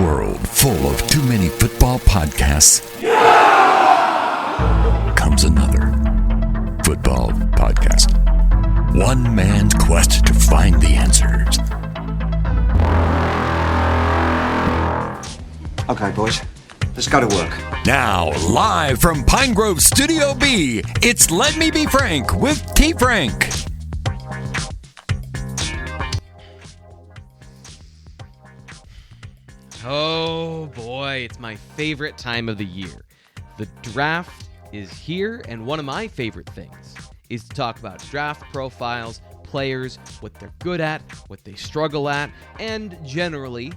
world full of too many football podcasts comes another football podcast. One man's quest to find the answers. Okay, boys, let's go to work. Now, live from Pine Grove Studio B, it's Let Me Be Frank with T. Frank. Oh boy, it's my favorite time of the year. The draft is here, and one of my favorite things is to talk about draft profiles, players, what they're good at, what they struggle at, and generally,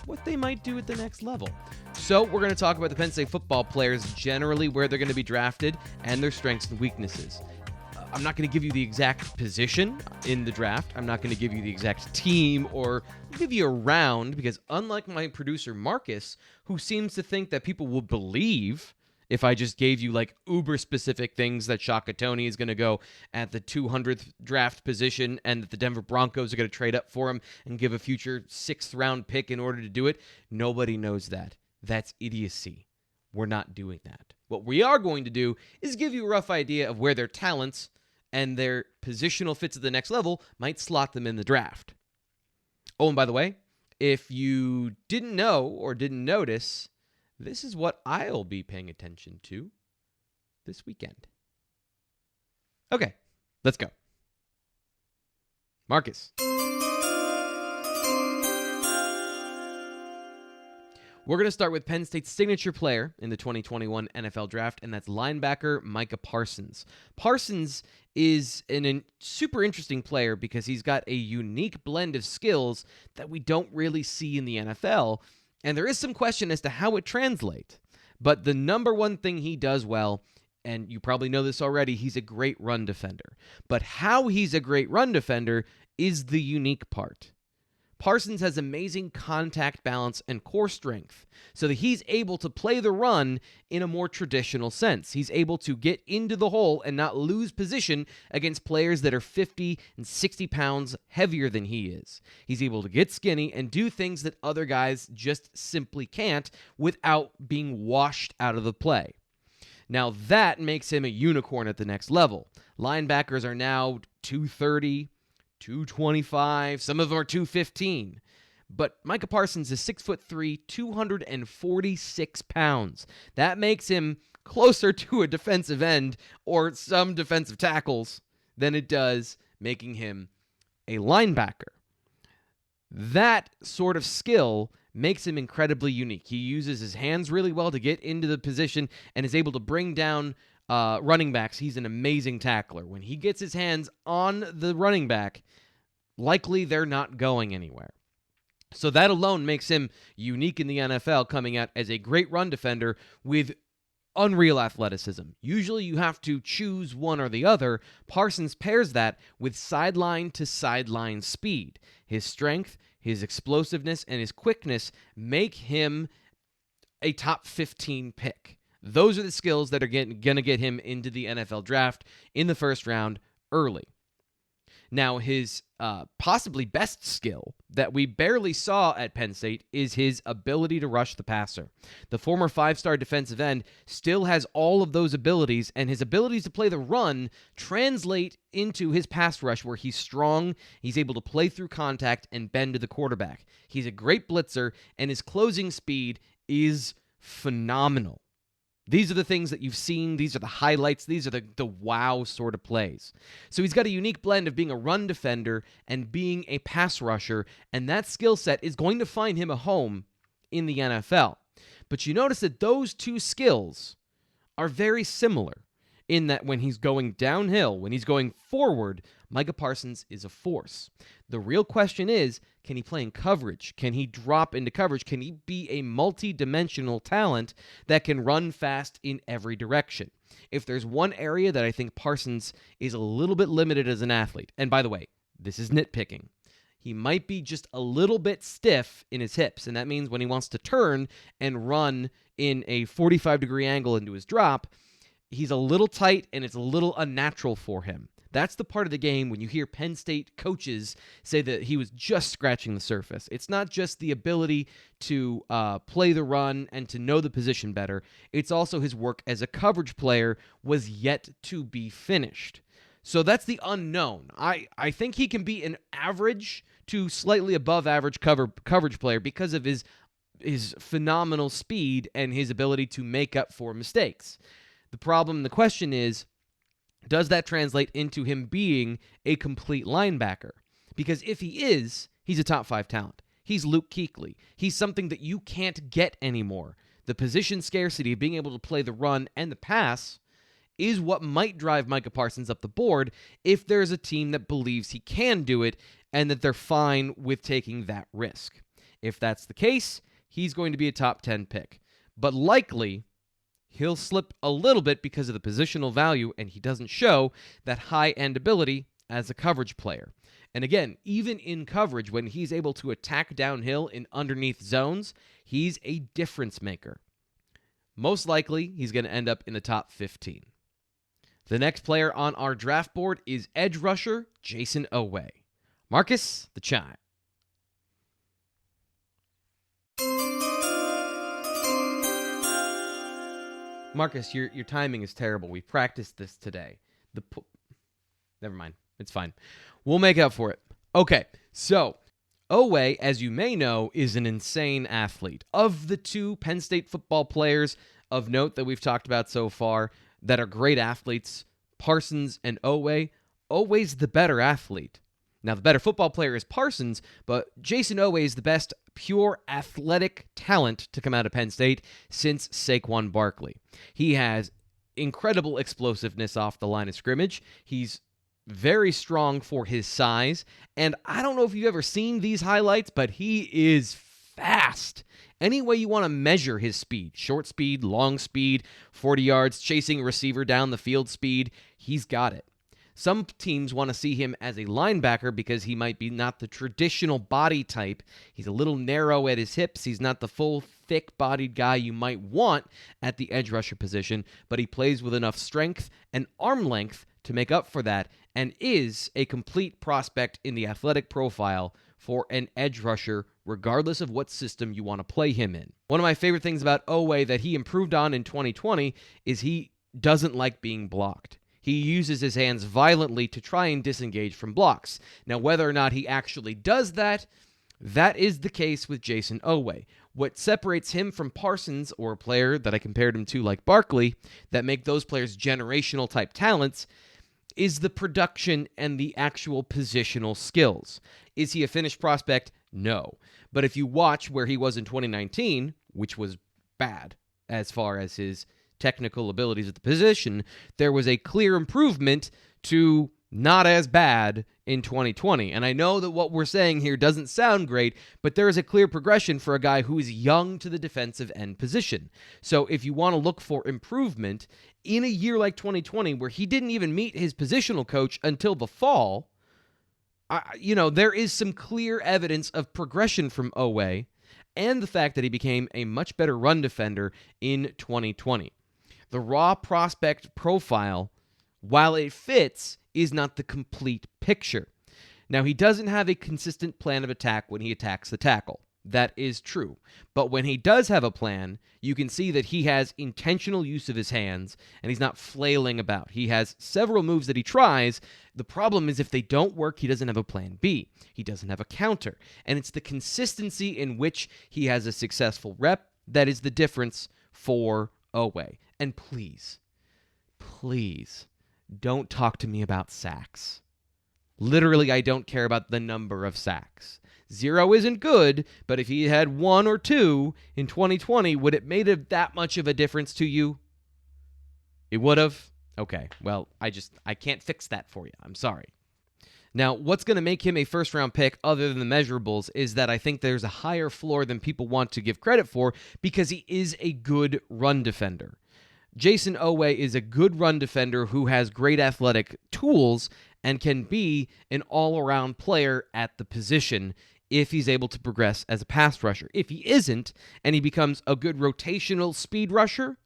what they might do at the next level. So we're going to talk about the Penn State football players, generally where they're going to be drafted, and their strengths and weaknesses. I'm not going to give you the exact position in the draft. I'm not going to give you the exact team, or I'll give you a round, because unlike my producer Marcus, who seems to think that people will believe if I just gave you like uber specific things that Shaka Toney is going to go at the 200th draft position and that the Denver Broncos are going to trade up for him and give a future 6th round pick in order to do it. Nobody knows that. That's idiocy. We're not doing that. What we are going to do is give you a rough idea of where their talents and their positional fits at the next level might slot them in the draft. Oh, and by the way, if you didn't know or didn't notice, this is what I'll be paying attention to this weekend. Okay, let's go. Marcus. We're going to start with Penn State's signature player in the 2021 NFL Draft, and that's linebacker Micah Parsons. Parsons is a super interesting player because he's got a unique blend of skills that we don't really see in the NFL, and there is some question as to how it translates. But the number one thing he does well, and you probably know this already, he's a great run defender. But how he's a great run defender is the unique part. Parsons has amazing contact balance and core strength, so that he's able to play the run in a more traditional sense. He's able to get into the hole and not lose position against players that are 50 and 60 pounds heavier than he is. He's able to get skinny and do things that other guys just simply can't without being washed out of the play. Now that makes him a unicorn at the next level. Linebackers are now 230, 225, some of them are 215. But Micah Parsons is 6'3", 246 pounds. That makes him closer to a defensive end or some defensive tackles than it does making him a linebacker. That sort of skill makes him incredibly unique. He uses his hands really well to get into the position and is able to bring down running backs. He's an amazing tackler. When he gets his hands on the running back, likely they're not going anywhere. So that alone makes him unique in the NFL, coming out as a great run defender with unreal athleticism. Usually you have to choose one or the other. Parsons pairs that with sideline to sideline speed. His strength, his explosiveness, and his quickness make him a top 15 pick. Those are the skills that are going to get him into the NFL draft in the first round early. Now, his possibly best skill that we barely saw at Penn State is his ability to rush the passer. The former 5-star defensive end still has all of those abilities, and his abilities to play the run translate into his pass rush, where he's strong, he's able to play through contact and bend to the quarterback. He's a great blitzer, and his closing speed is phenomenal. These are the things that you've seen. These are the highlights. These are the wow sort of plays. So he's got a unique blend of being a run defender and being a pass rusher, and that skill set is going to find him a home in the NFL. But you notice that those two skills are very similar in that when he's going downhill, when he's going forward, Micah Parsons is a force. The real question is, can he play in coverage? Can he drop into coverage? Can he be a multi-dimensional talent that can run fast in every direction? If there's one area that I think Parsons is a little bit limited as an athlete, and by the way, this is nitpicking, he might be just a little bit stiff in his hips, and that means when he wants to turn and run in a 45-degree angle into his drop, he's a little tight and it's a little unnatural for him. That's the part of the game when you hear Penn State coaches say that he was just scratching the surface. It's not just the ability to play the run and to know the position better. It's also his work as a coverage player was yet to be finished. So that's the unknown. I think he can be an average to slightly above average coverage player because of his phenomenal speed and his ability to make up for mistakes. The question is, does that translate into him being a complete linebacker? Because if he is, he's a top 5 talent. He's Luke Kuechly. He's something that you can't get anymore. The position scarcity of being able to play the run and the pass is what might drive Micah Parsons up the board if there's a team that believes he can do it and that they're fine with taking that risk. If that's the case, he's going to be a top 10 pick. But likely, he'll slip a little bit because of the positional value, and he doesn't show that high-end ability as a coverage player. And again, even in coverage, when he's able to attack downhill in underneath zones, he's a difference maker. Most likely, he's going to end up in the top 15. The next player on our draft board is edge rusher Jayson Oweh. Marcus, the chime. Marcus, your timing is terrible. We practiced this today. Never mind. It's fine. We'll make up for it. Okay, so Oweh, as you may know, is an insane athlete. Of the 2 Penn State football players of note that we've talked about so far that are great athletes, Parsons and Oweh, Oweh's the better athlete. Now, the better football player is Parsons, but Jayson Oweh is the best pure athletic talent to come out of Penn State since Saquon Barkley. He has incredible explosiveness off the line of scrimmage. He's very strong for his size, and I don't know if you've ever seen these highlights, but he is fast. Any way you want to measure his speed, short speed, long speed, 40 yards, chasing a receiver down the field speed, he's got it. Some teams want to see him as a linebacker because he might be not the traditional body type. He's a little narrow at his hips. He's not the full, thick-bodied guy you might want at the edge rusher position, but he plays with enough strength and arm length to make up for that and is a complete prospect in the athletic profile for an edge rusher, regardless of what system you want to play him in. One of my favorite things about Oweh that he improved on in 2020 is he doesn't like being blocked. He uses his hands violently to try and disengage from blocks. Now, whether or not he actually does that, that is the case with Jayson Oweh. What separates him from Parsons, or a player that I compared him to like Barkley, that make those players generational type talents, is the production and the actual positional skills. Is he a finished prospect? No. But if you watch where he was in 2019, which was bad as far as his technical abilities at the position, there was a clear improvement to not as bad in 2020. And I know that what we're saying here doesn't sound great, but there is a clear progression for a guy who is young to the defensive end position. So if you want to look for improvement in a year like 2020, where he didn't even meet his positional coach until the fall, there is some clear evidence of progression from Oweh and the fact that he became a much better run defender in 2020. The raw prospect profile, while it fits, is not the complete picture. Now, he doesn't have a consistent plan of attack when he attacks the tackle. That is true. But when he does have a plan, you can see that he has intentional use of his hands, and he's not flailing about. He has several moves that he tries. The problem is if they don't work, he doesn't have a plan B. He doesn't have a counter. And it's the consistency in which he has a successful rep that is the difference for Oweh. And please, don't talk to me about sacks. Literally, I don't care about the number of sacks. 0 isn't good, but if he had 1 or 2 in 2020, would it made that much of a difference to you? It would have? Okay, well, I can't fix that for you. I'm sorry. Now, what's going to make him a first-round pick other than the measurables is that I think there's a higher floor than people want to give credit for because he is a good run defender. Jayson Oweh is a good run defender who has great athletic tools and can be an all-around player at the position if he's able to progress as a pass rusher. If he isn't, and he becomes a good rotational speed rusher,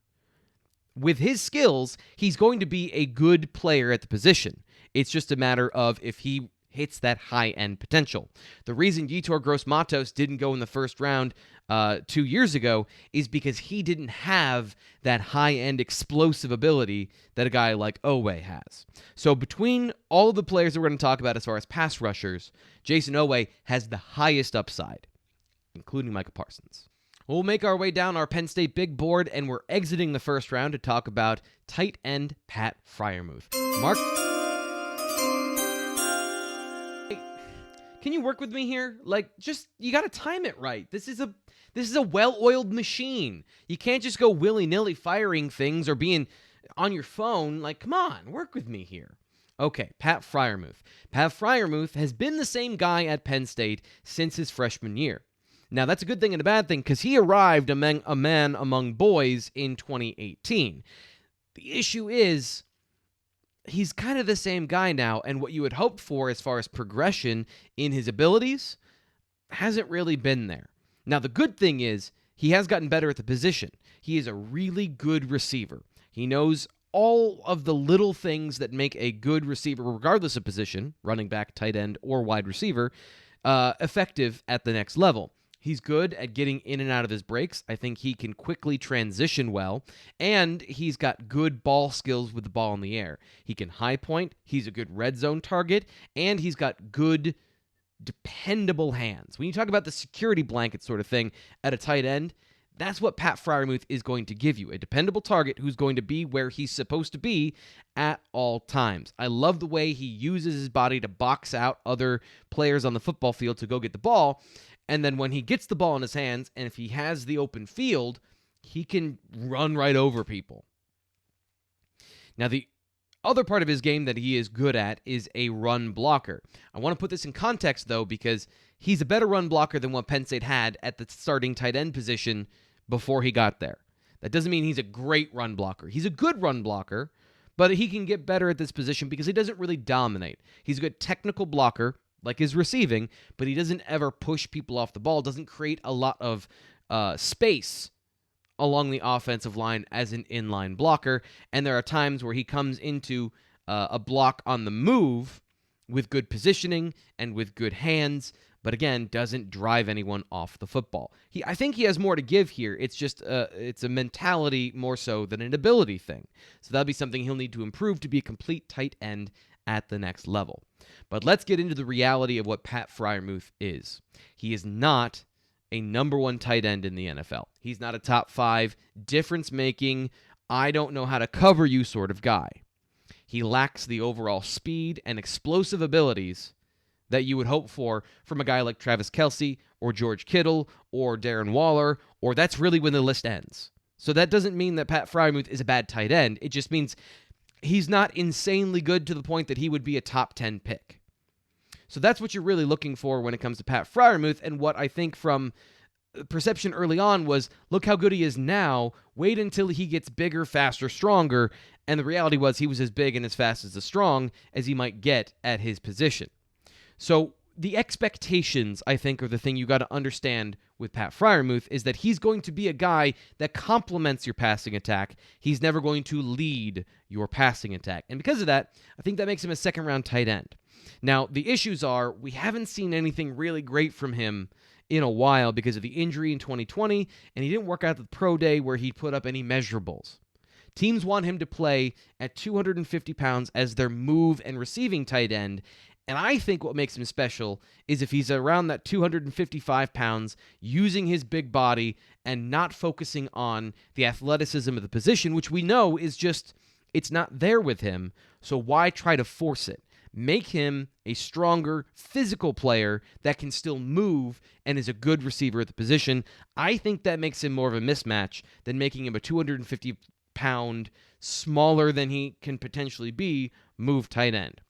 with his skills, he's going to be a good player at the position. It's just a matter of if he hits that high-end potential. The reason Yetur Gross-Matos didn't go in the first round 2 years ago is because he didn't have that high-end explosive ability that a guy like Oweh has. So between all of the players that we're going to talk about as far as pass rushers, Jayson Oweh has the highest upside, including Micah Parsons. We'll make our way down our Penn State big board, and we're exiting the first round to talk about tight end Pat Freiermuth. Mark, can you work with me here? You got to time it right. This is a well-oiled machine. You can't just go willy-nilly firing things or being on your phone. Come on, work with me here. Okay, Pat Freiermuth. Pat Freiermuth has been the same guy at Penn State since his freshman year. Now, that's a good thing and a bad thing because he arrived a man among boys in 2018. The issue is, he's kind of the same guy now, and what you had hoped for as far as progression in his abilities hasn't really been there. Now, the good thing is he has gotten better at the position. He is a really good receiver. He knows all of the little things that make a good receiver, regardless of position, running back, tight end, or wide receiver, effective at the next level. He's good at getting in and out of his breaks. I think he can quickly transition well, and he's got good ball skills with the ball in the air. He can high point, he's a good red zone target, and he's got good, dependable hands. When you talk about the security blanket sort of thing at a tight end, that's what Pat Freiermuth is going to give you, a dependable target who's going to be where he's supposed to be at all times. I love the way he uses his body to box out other players on the football field to go get the ball. And then when he gets the ball in his hands, and if he has the open field, he can run right over people. Now, the other part of his game that he is good at is a run blocker. I want to put this in context, though, because he's a better run blocker than what Penn State had at the starting tight end position before he got there. That doesn't mean he's a great run blocker. He's a good run blocker, but he can get better at this position because he doesn't really dominate. He's a good technical blocker, like his receiving, but he doesn't ever push people off the ball, doesn't create a lot of space along the offensive line as an inline blocker, and there are times where he comes into a block on the move with good positioning and with good hands, but again, doesn't drive anyone off the football. I think he has more to give here. It's just it's a mentality more so than an ability thing. So that'll be something he'll need to improve to be a complete tight end at the next level. But let's get into the reality of what Pat Freiermuth is. He is not a number one tight end in the NFL. He's not a top 5, difference-making, I don't know how to cover you sort of guy. He lacks the overall speed and explosive abilities that you would hope for from a guy like Travis Kelce or George Kittle or Darren Waller, or that's really when the list ends. So that doesn't mean that Pat Freiermuth is a bad tight end. It just means he's not insanely good to the point that he would be a top 10 pick. So that's what you're really looking for when it comes to Pat Freiermuth, and what I think from perception early on was, look how good he is now, wait until he gets bigger, faster, stronger, and the reality was he was as big and as fast as strong as he might get at his position. So the expectations, I think, are the thing you got to understand with Pat Freiermuth, is that he's going to be a guy that complements your passing attack. He's never going to lead your passing attack. And because of that, I think that makes him a second-round tight end. Now, the issues are we haven't seen anything really great from him in a while because of the injury in 2020, and he didn't work out the pro day where he put up any measurables. Teams want him to play at 250 pounds as their move and receiving tight end, and I think what makes him special is if he's around that 255 pounds, using his big body and not focusing on the athleticism of the position, which we know is just, it's not there with him, so why try to force it? Make him a stronger physical player that can still move and is a good receiver at the position. I think that makes him more of a mismatch than making him a 250-pound, smaller than he can potentially be, move tight end.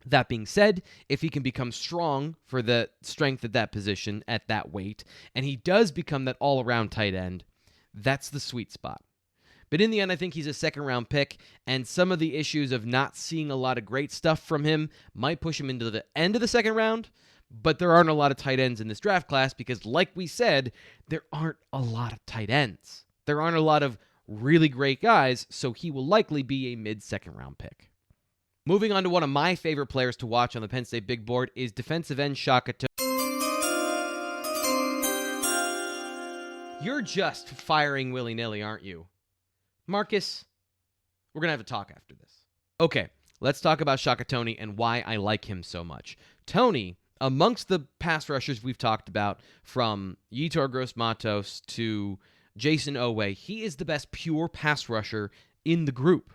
That being said, if he can become strong for the strength at that position, at that weight, and he does become that all-around tight end, that's the sweet spot. But in the end, I think he's a second-round pick, and some of the issues of not seeing a lot of great stuff from him might push him into the end of the second round, but there aren't a lot of tight ends in this draft class because, like we said, there aren't a lot of tight ends. There aren't a lot of really great guys, so he will likely be a mid-second-round pick. Moving on to one of my favorite players to watch on the Penn State big board is defensive end Shaka Toney. You're just firing willy-nilly, aren't you? Marcus, we're going to have a talk after this. Okay, let's talk about Shaka Toney and why I like him so much. Toney, amongst the pass rushers we've talked about, from Yetur Gross-Matos to Jayson Oweh, he is the best pure pass rusher in the group.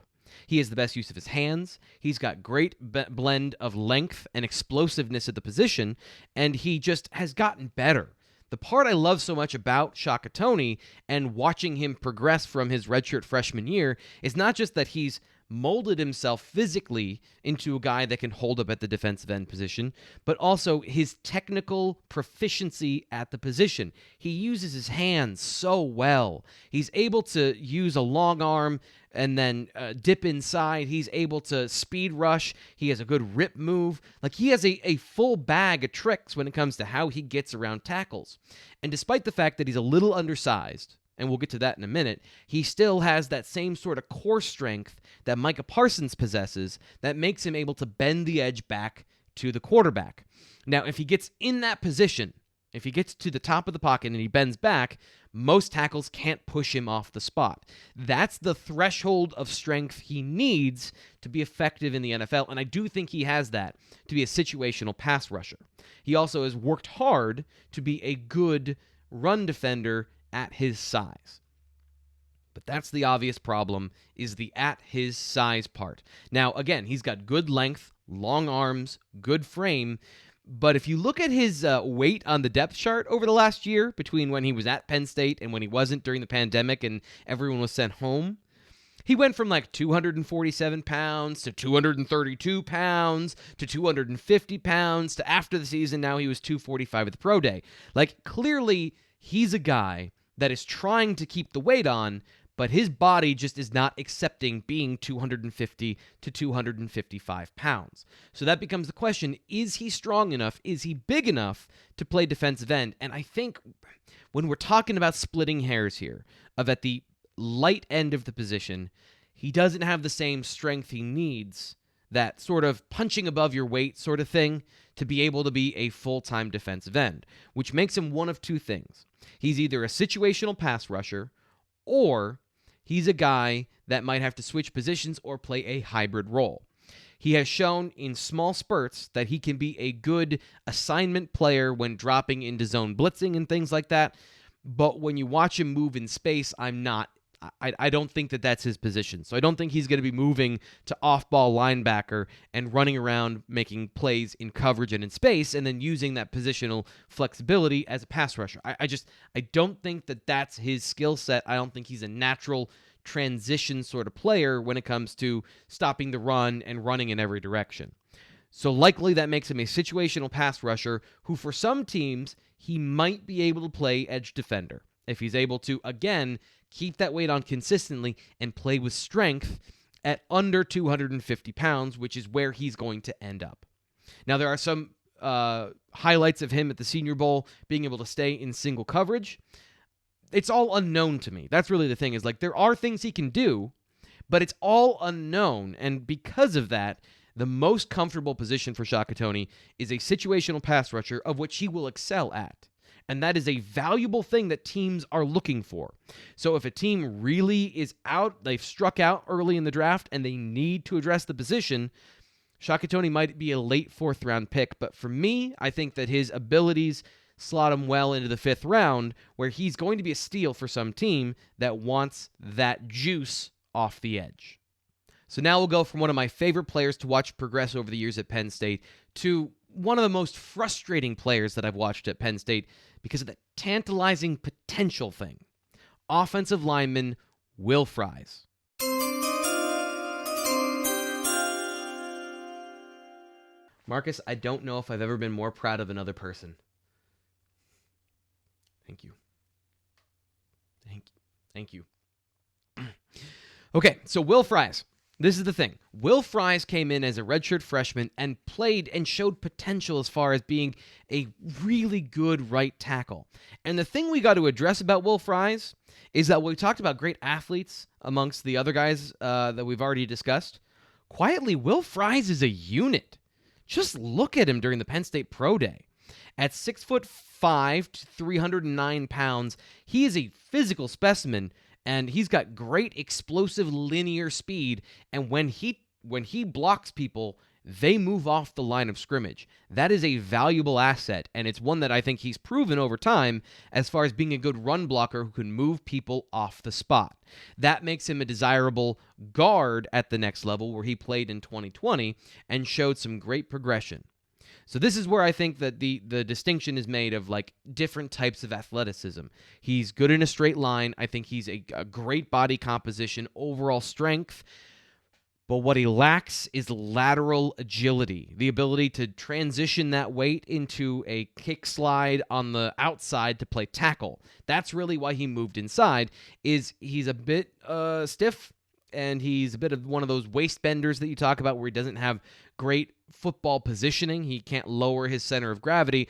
He has the best use of his hands. He's got great blend of length and explosiveness at the position, and he just has gotten better. The part I love so much about Shaka Toney and watching him progress from his redshirt freshman year is not just that he's molded himself physically into a guy that can hold up at the defensive end position, but also his technical proficiency at the position. He uses his hands so well. He's able to use a long arm and then dip inside. He's able to speed rush. He has a good rip move. Like, he has a full bag of tricks when it comes to how he gets around tackles. And despite the fact that he's a little undersized, and we'll get to that in a minute, he still has that same sort of core strength that Micah Parsons possesses that makes him able to bend the edge back to the quarterback. Now, if he gets in that position, if he gets to the top of the pocket and he bends back, most tackles can't push him off the spot. That's the threshold of strength he needs to be effective in the NFL, and I do think he has that to be a situational pass rusher. He also has worked hard to be a good run defender at his size. But that's the obvious problem, is the at his size part. Now, again, he's got good length, long arms, good frame, but if you look at his weight on the depth chart over the last year, between when he was at Penn State and when he wasn't during the pandemic and everyone was sent home, he went from like 247 pounds to 232 pounds to 250 pounds to after the season, now he was 245 at the pro day. Like, clearly, he's a guy that is trying to keep the weight on, but his body just is not accepting being 250 to 255 pounds. So that becomes the question, is he strong enough? Is he big enough to play defensive end? And I think when we're talking about splitting hairs here, of at the light end of the position, he doesn't have the same strength he needs, that sort of punching above your weight sort of thing, to be able to be a full-time defensive end, which makes him one of two things. He's either a situational pass rusher, or he's a guy that might have to switch positions or play a hybrid role. He has shown in small spurts that he can be a good assignment player when dropping into zone blitzing and things like that, but when you watch him move in space, I don't think that that's his position. So I don't think he's going to be moving to off-ball linebacker and running around making plays in coverage and in space and then using that positional flexibility as a pass rusher. I don't think that that's his skill set. I don't think he's a natural transition sort of player when it comes to stopping the run and running in every direction. So likely that makes him a situational pass rusher who, for some teams, he might be able to play edge defender if he's able to, again, keep that weight on consistently and play with strength at under 250 pounds, which is where he's going to end up. Now, there are some highlights of him at the Senior Bowl being able to stay in single coverage. It's all unknown to me. That's really the thing, is like, there are things he can do, but it's all unknown. And because of that, the most comfortable position for Shaka Toney is a situational pass rusher, of which he will excel at. And that is a valuable thing that teams are looking for. So if a team really is out, they've struck out early in the draft, and they need to address the position, Shaka Toney might be a late fourth-round pick. But for me, I think that his abilities slot him well into the fifth round, where he's going to be a steal for some team that wants that juice off the edge. So now we'll go from one of my favorite players to watch progress over the years at Penn State to one of the most frustrating players that I've watched at Penn State because of the tantalizing potential thing. Offensive lineman Will Fries. Marcus, I don't know if I've ever been more proud of another person. Thank you. Thank you. Okay, so Will Fries. This is the thing. Will Fries came in as a redshirt freshman and played and showed potential as far as being a really good right tackle. And the thing we got to address about Will Fries is that we talked about great athletes amongst the other guys that we've already discussed. quietly, Will Fries is a unit. Just look at him during the Penn State Pro Day. At 6'5" to 309 pounds, he is a physical specimen, and he's got great explosive linear speed, and when he blocks people, they move off the line of scrimmage. That is a valuable asset, and it's one that I think he's proven over time as far as being a good run blocker who can move people off the spot. That makes him a desirable guard at the next level, where he played in 2020 and showed some great progression. So this is where I think that the distinction is made of like different types of athleticism. He's good in a straight line. I think he's a great body composition, overall strength. But what he lacks is lateral agility, the ability to transition that weight into a kick slide on the outside to play tackle. That's really why he moved inside, is he's a bit stiff, and he's a bit of one of those waist benders that you talk about where he doesn't have great football positioning. He can't lower his center of gravity.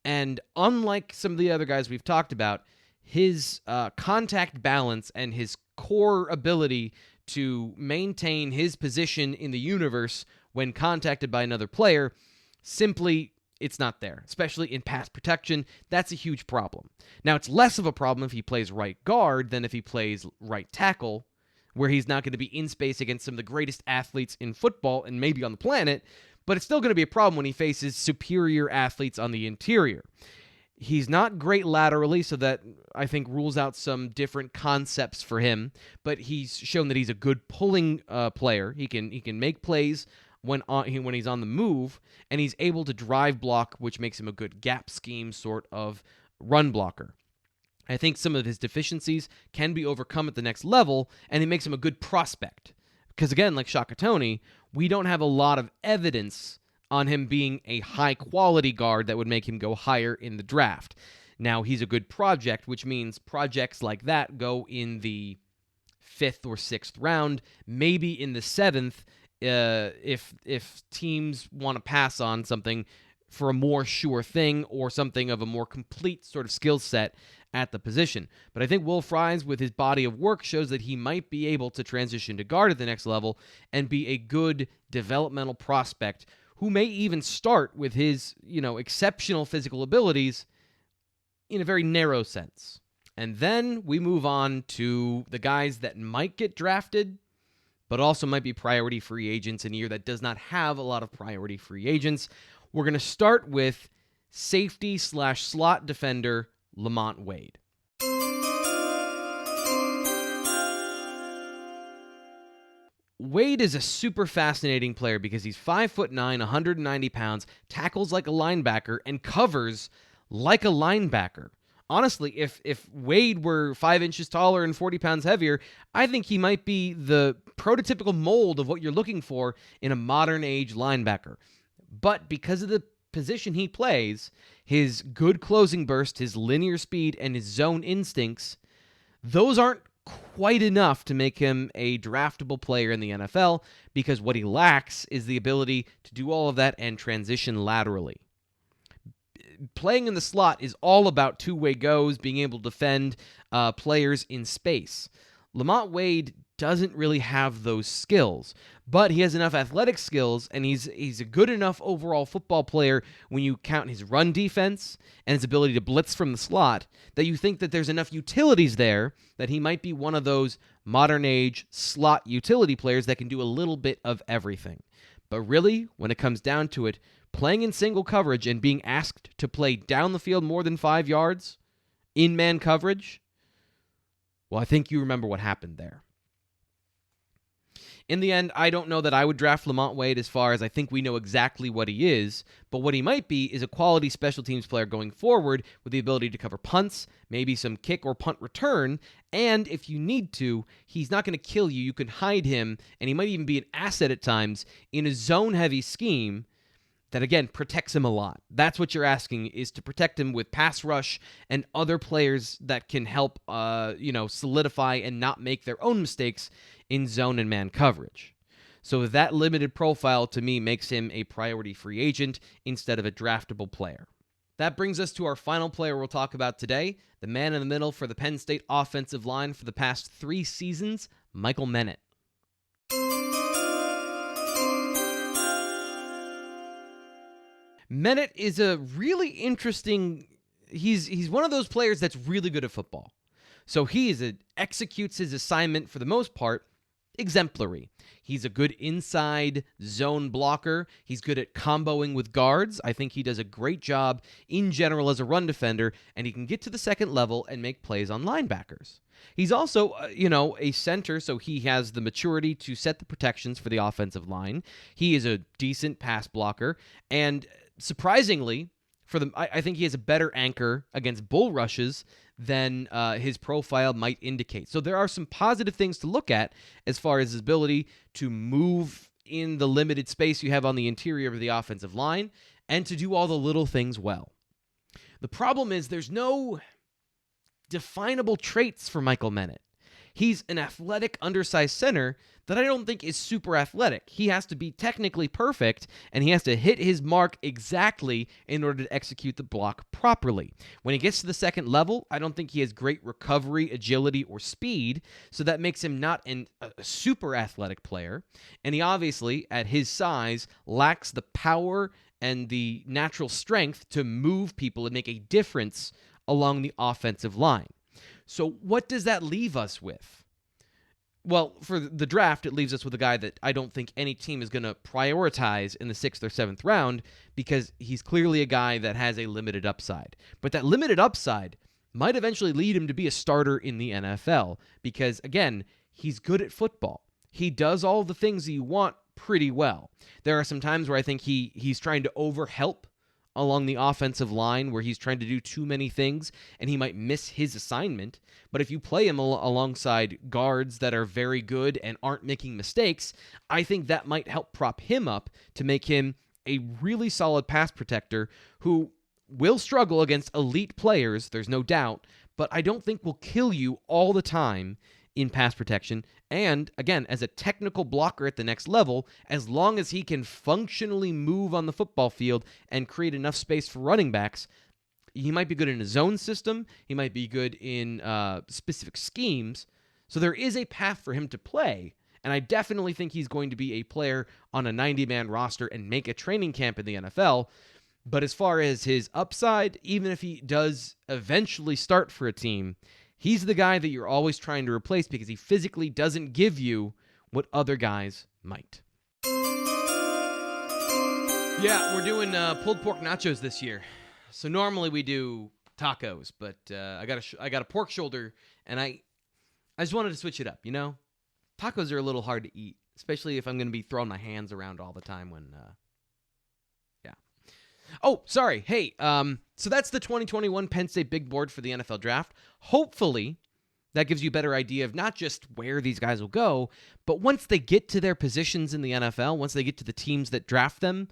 And unlike some of the other guys we've talked about, his contact balance and his core ability to maintain his position in the universe when contacted by another player, simply, it's not there, especially in pass protection. That's a huge problem. Now, it's less of a problem if he plays right guard than if he plays right tackle, where he's not going to be in space against some of the greatest athletes in football and maybe on the planet, but it's still going to be a problem when he faces superior athletes on the interior. He's not great laterally, so that I think rules out some different concepts for him, but he's shown that he's a good pulling player. He can make plays when he's on the move, and he's able to drive block, which makes him a good gap scheme sort of run blocker. I think some of his deficiencies can be overcome at the next level, and it makes him a good prospect. Because again, like Shaka Toney, we don't have a lot of evidence on him being a high-quality guard that would make him go higher in the draft. Now, he's a good project, which means projects like that go in the 5th or 6th round, maybe in the 7th, if teams want to pass on something for a more sure thing or something of a more complete sort of skill set at the position. But I think Will Fries, with his body of work, shows that he might be able to transition to guard at the next level and be a good developmental prospect who may even start with his, exceptional physical abilities in a very narrow sense. And then we move on to the guys that might get drafted, but also might be priority free agents in a year that does not have a lot of priority free agents. We're going to start with safety/slot defender Lamont Wade. Wade is a super fascinating player because he's 5'9", 190 pounds, tackles like a linebacker, and covers like a linebacker. Honestly, if Wade were 5 inches taller and 40 pounds heavier, I think he might be the prototypical mold of what you're looking for in a modern age linebacker. But because of the position he plays, his good closing burst, his linear speed, and his zone instincts, those aren't quite enough to make him a draftable player in the NFL, because what he lacks is the ability to do all of that and transition laterally. Playing in the slot is all about two-way goes, being able to defend players in space. Lamont Wade doesn't really have those skills, but he has enough athletic skills, and he's a good enough overall football player when you count his run defense and his ability to blitz from the slot, that you think that there's enough utilities there that he might be one of those modern-age slot utility players that can do a little bit of everything. But really, when it comes down to it, playing in single coverage and being asked to play down the field more than 5 yards in man coverage, well, I think you remember what happened there. In the end, I don't know that I would draft Lamont Wade, as far as I think we know exactly what he is, but what he might be is a quality special teams player going forward with the ability to cover punts, maybe some kick or punt return, and if you need to, he's not going to kill you. You can hide him, and he might even be an asset at times in a zone-heavy scheme that, again, protects him a lot. That's what you're asking, is to protect him with pass rush and other players that can help, solidify and not make their own mistakes in zone and man coverage. So that limited profile, to me, makes him a priority free agent instead of a draftable player. That brings us to our final player we'll talk about today, the man in the middle for the Penn State offensive line for the past 3 seasons, Michal Menet. Menet is a really interesting. He's one of those players that's really good at football. So executes his assignment for the most part exemplary. He's a good inside zone blocker. He's good at comboing with guards. I think he does a great job in general as a run defender, and he can get to the second level and make plays on linebackers. He's also, a center, so he has the maturity to set the protections for the offensive line. He is a decent pass blocker, and surprisingly, I think he has a better anchor against bull rushes than his profile might indicate. So there are some positive things to look at as far as his ability to move in the limited space you have on the interior of the offensive line and to do all the little things well. The problem is there's no definable traits for Michal Menet. He's an athletic, undersized center that I don't think is super athletic. He has to be technically perfect, and he has to hit his mark exactly in order to execute the block properly. When he gets to the second level, I don't think he has great recovery, agility, or speed, so that makes him not a super athletic player. And he obviously, at his size, lacks the power and the natural strength to move people and make a difference along the offensive line. So what does that leave us with? Well, for the draft, it leaves us with a guy that I don't think any team is going to prioritize in the 6th or 7th round because he's clearly a guy that has a limited upside. But that limited upside might eventually lead him to be a starter in the NFL because, again, he's good at football. He does all the things that you want pretty well. There are some times where I think he's trying to overhelp along the offensive line where he's trying to do too many things and he might miss his assignment. But if you play him alongside guards that are very good and aren't making mistakes, I think that might help prop him up to make him a really solid pass protector who will struggle against elite players, there's no doubt, but I don't think will kill you all the time in pass protection. And again, as a technical blocker at the next level, as long as he can functionally move on the football field and create enough space for running backs, he might be good in a zone system. He might be good in specific schemes. So there is a path for him to play. And I definitely think he's going to be a player on a 90-man roster and make a training camp in the NFL. But as far as his upside, even if he does eventually start for a team, he's the guy that you're always trying to replace because he physically doesn't give you what other guys might. Yeah, we're doing pulled pork nachos this year. So normally we do tacos, but I got a pork shoulder, and I just wanted to switch it up, Tacos are a little hard to eat, especially if I'm going to be throwing my hands around all the time when Oh, sorry. Hey, so that's the 2021 Penn State Big Board for the NFL Draft. Hopefully, that gives you a better idea of not just where these guys will go, but once they get to their positions in the NFL, once they get to the teams that draft them,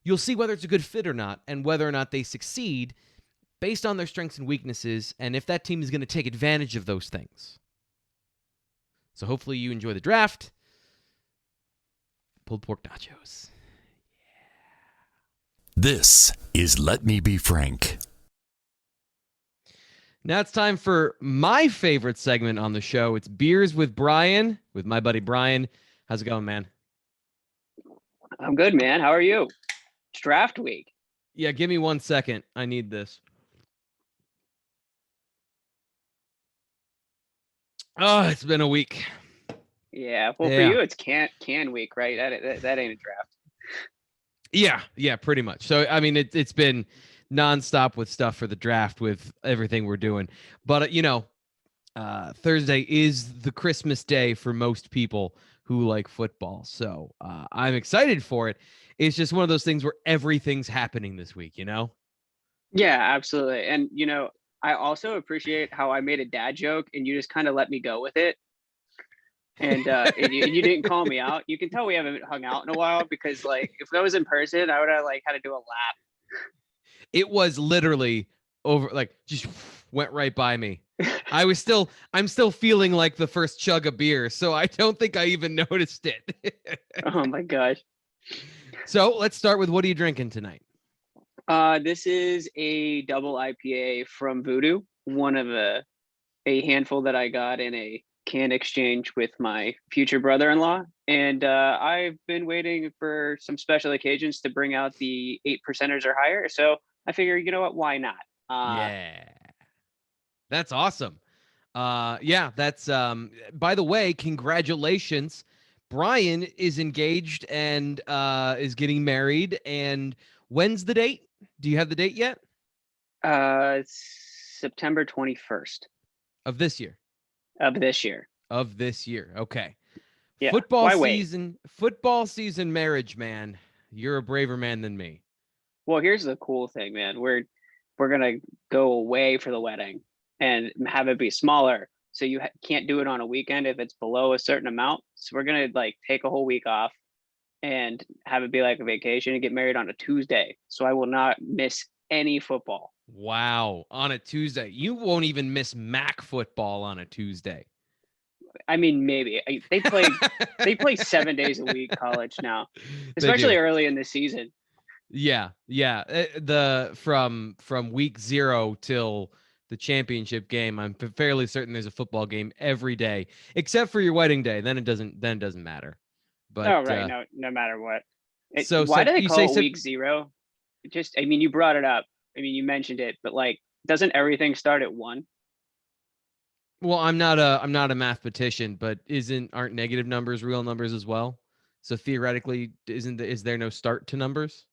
you'll see whether it's a good fit or not, and whether or not they succeed based on their strengths and weaknesses, and if that team is going to take advantage of those things. So hopefully you enjoy the draft. Pulled pork nachos. This is Let Me Be Frank. Now it's time for my favorite segment on the show. It's Beers with Brian, with my buddy Brian. How's it going, man? I'm good, man. How are you? It's draft week. Yeah, give me 1 second. I need this. Oh, it's been a week. Yeah, well, for you, it's can week, right? That ain't a draft. Yeah, pretty much. So, I mean, it's been nonstop with stuff for the draft with everything we're doing. But, Thursday is the Christmas day for most people who like football. So I'm excited for it. It's just one of those things where everything's happening this week, Yeah, absolutely. And, I also appreciate how I made a dad joke and you just kind of let me go with it. And you didn't call me out. You can tell we haven't hung out in a while because, if I was in person, I would have had to do a lap. It was literally over, just went right by me. I'm still feeling like the first chug of beer, so I don't think I even noticed it. Oh my gosh! So let's start with, what are you drinking tonight? This is a double IPA from Voodoo, one of a handful that I got in a can exchange with my future brother-in-law. And I've been waiting for some special occasions to bring out the 8%ers or higher. So I figure, you know what? Why not? Yeah. That's awesome. Yeah, that's by the way, congratulations. Brian is engaged and is getting married. And when's the date? Do you have the date yet? September 21st Of this year. of this year. Of this year. Okay. Yeah. Football Why wait? season marriage, man. You're a braver man than me. Well, here's the cool thing, man. We're gonna go away for the wedding and have it be smaller, so you can't do it on a weekend if it's below a certain amount. So we're gonna like take a whole week off and have it be like a vacation and get married on a Tuesday. So I will not miss any football. Wow. On a Tuesday. You won't even miss MAC football on a Tuesday. I mean, maybe they play 7 days a week college now, especially early in the season. Yeah. From week 0 till the championship game, I'm fairly certain there's a football game every day, except for your wedding day. Then it doesn't matter. But no matter what. So why do they call it week 0? Just, I mean, you brought it up. I mean, you mentioned it, but like, doesn't everything start at 1? Well, I'm not a mathematician, but aren't negative numbers real numbers as well? So theoretically, is there no start to numbers?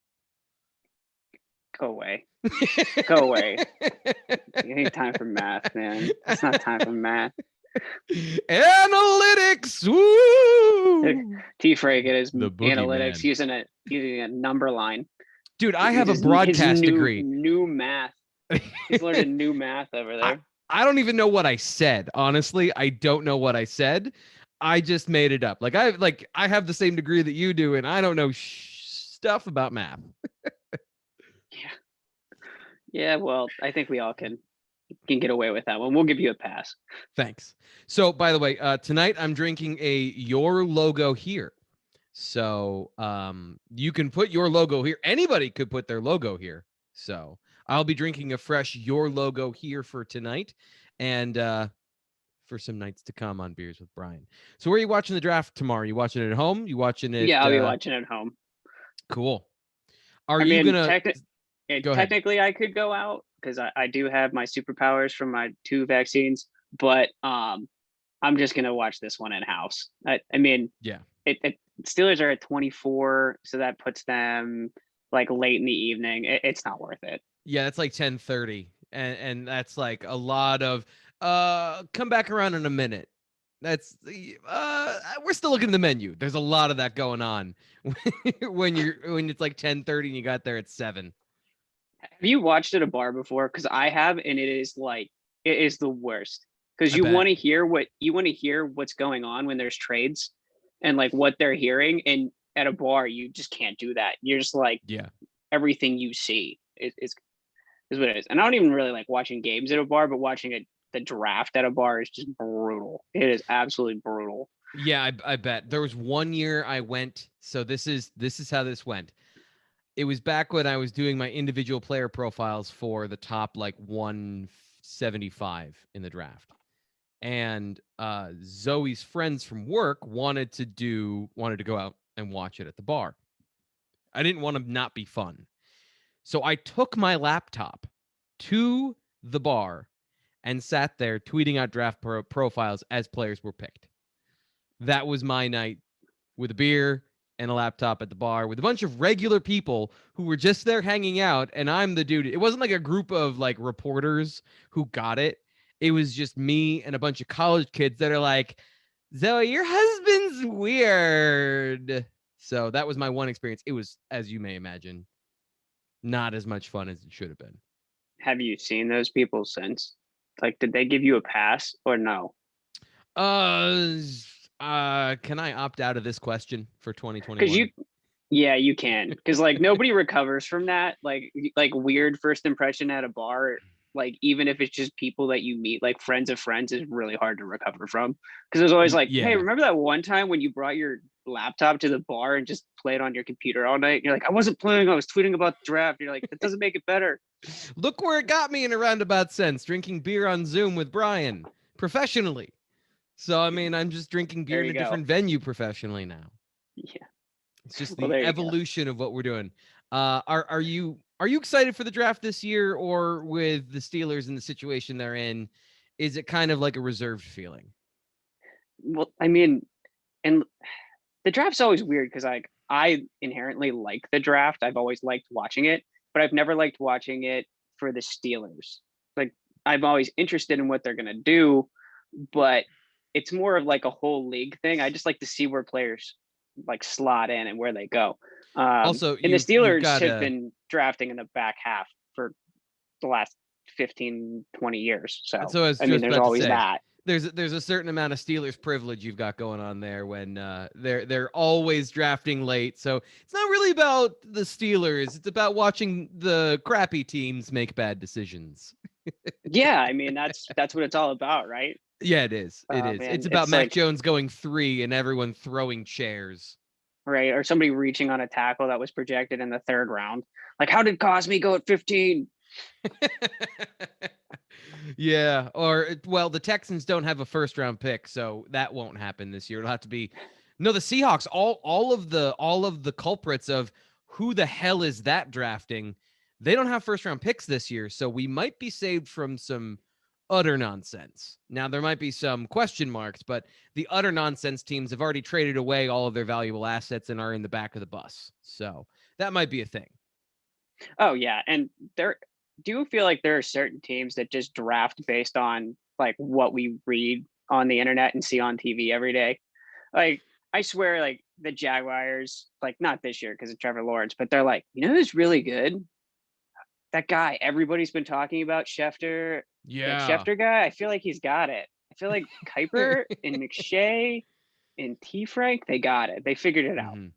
Go away. Go away. You ain't time for math, man. It's not time for math. Analytics. Woo! T-Frey get his analytics using a number line. Dude, I have a broadcast degree. New math. He's learning new math over there. I don't even know what I said. Honestly, I don't know what I said. I just made it up. I have the same degree that you do, and I don't know stuff about math. Yeah. Well, I think we all can get away with that one. We'll give you a pass. Thanks. So, by the way, tonight I'm drinking a Your Logo Here. So, you can put your logo here. Anybody could put their logo here. So, I'll be drinking a fresh Your Logo Here for tonight, and for some nights to come on Beers with Brian. So, where are you watching the draft tomorrow? You watching it at home? You watching it? Yeah, I'll be watching it at home. Cool. Gonna? Technically, I could go out because I do have my superpowers from my 2 vaccines, but I'm just gonna watch this one in house. I mean, yeah. Steelers are at 24, so that puts them like late in the evening. It's not worth it. Yeah, it's like 10:30, and that's like a lot of come back around in a minute. That's we're still looking at the menu. There's a lot of that going on when it's like 10:30 and you got there at 7. Have you watched at a bar before? Because I have, and it is the worst. Because you want to hear what's going on when there's trades, and like what they're hearing. And at a bar, you just can't do that. You're just like, everything you see is what it is. And I don't even really like watching games at a bar, but watching the draft at a bar is just brutal. It is absolutely brutal. Yeah, I bet. There was one year I went. So this is how this went. It was back when I was doing my individual player profiles for the top like 175 in the draft. And Zoe's friends from work wanted to go out and watch it at the bar. I didn't want to not be fun. So I took my laptop to the bar and sat there tweeting out draft profiles as players were picked. That was my night with a beer and a laptop at the bar with a bunch of regular people who were just there hanging out. And I'm the dude. It wasn't like a group of like reporters who got it. It was just me and a bunch of college kids that are like, Zoe, your husband's weird. So that was my one experience. It was, as you may imagine, not as much fun as it should have been. Have you seen those people since? Like, did they give you a pass or no? Can I opt out of this question for 2021? You can. Because like nobody recovers from that. Like weird first impression at a bar. Like even if it's just people that you meet, like friends of friends, is really hard to recover from. Because there's always like, hey, remember that one time when you brought your laptop to the bar and just played on your computer all night? And you're like, I wasn't playing. I was tweeting about the draft. You're like, that doesn't make it better. Look where it got me in a roundabout sense, drinking beer on Zoom with Brian professionally. So, I mean, I'm just drinking beer There in you a go. different venue professionally now. Yeah. It's just Well, the there you go. evolution of what we're doing. Are you excited for the draft this year, or with the Steelers and the situation they're in, is it kind of like a reserved feeling? Well, I mean, and the draft's always weird because like I inherently like the draft. I've always liked watching it, but I've never liked watching it for the Steelers. Like I'm always interested in what they're gonna do, but it's more of like a whole league thing. I just like to see where players like slot in and where they go. Also, And the you've Steelers got have a been drafting in the back half for the last 15, 20 years. So so I was I mean, just there's about to always say that. there's a certain amount of Steelers privilege you've got going on there when they're always drafting late. So it's not really about the Steelers. It's about watching the crappy teams make bad decisions. Yeah, I mean that's what it's all about, right? Yeah, it is. It is. Man, It's about it's Mac like Jones going 3 and everyone throwing chairs. right, or somebody reaching on a tackle that was projected in the third round. Like, how did Cosme go at 15? Yeah, or well, the Texans don't have a first round pick, so that won't happen this year. It'll have to be no, the Seahawks, all of the culprits of who the hell is that drafting, they don't have first round picks this year, so we might be saved from some utter nonsense. Now there might be some question marks, but the utter nonsense teams have already traded away all of their valuable assets and are in the back of the bus. So that might be a thing. Oh yeah, and there do you feel like there are certain teams that just draft based on like what we read on the internet and see on TV every day? Like I swear, like the Jaguars, like not this year because of Trevor Lawrence, but they're like, you know who's really good? That guy everybody's been talking about, Schefter. That Yeah. Schefter guy, I feel like he's got it. I feel like Kuiper and McShay and T. Frank, they got it. They figured it out. Mm-hmm.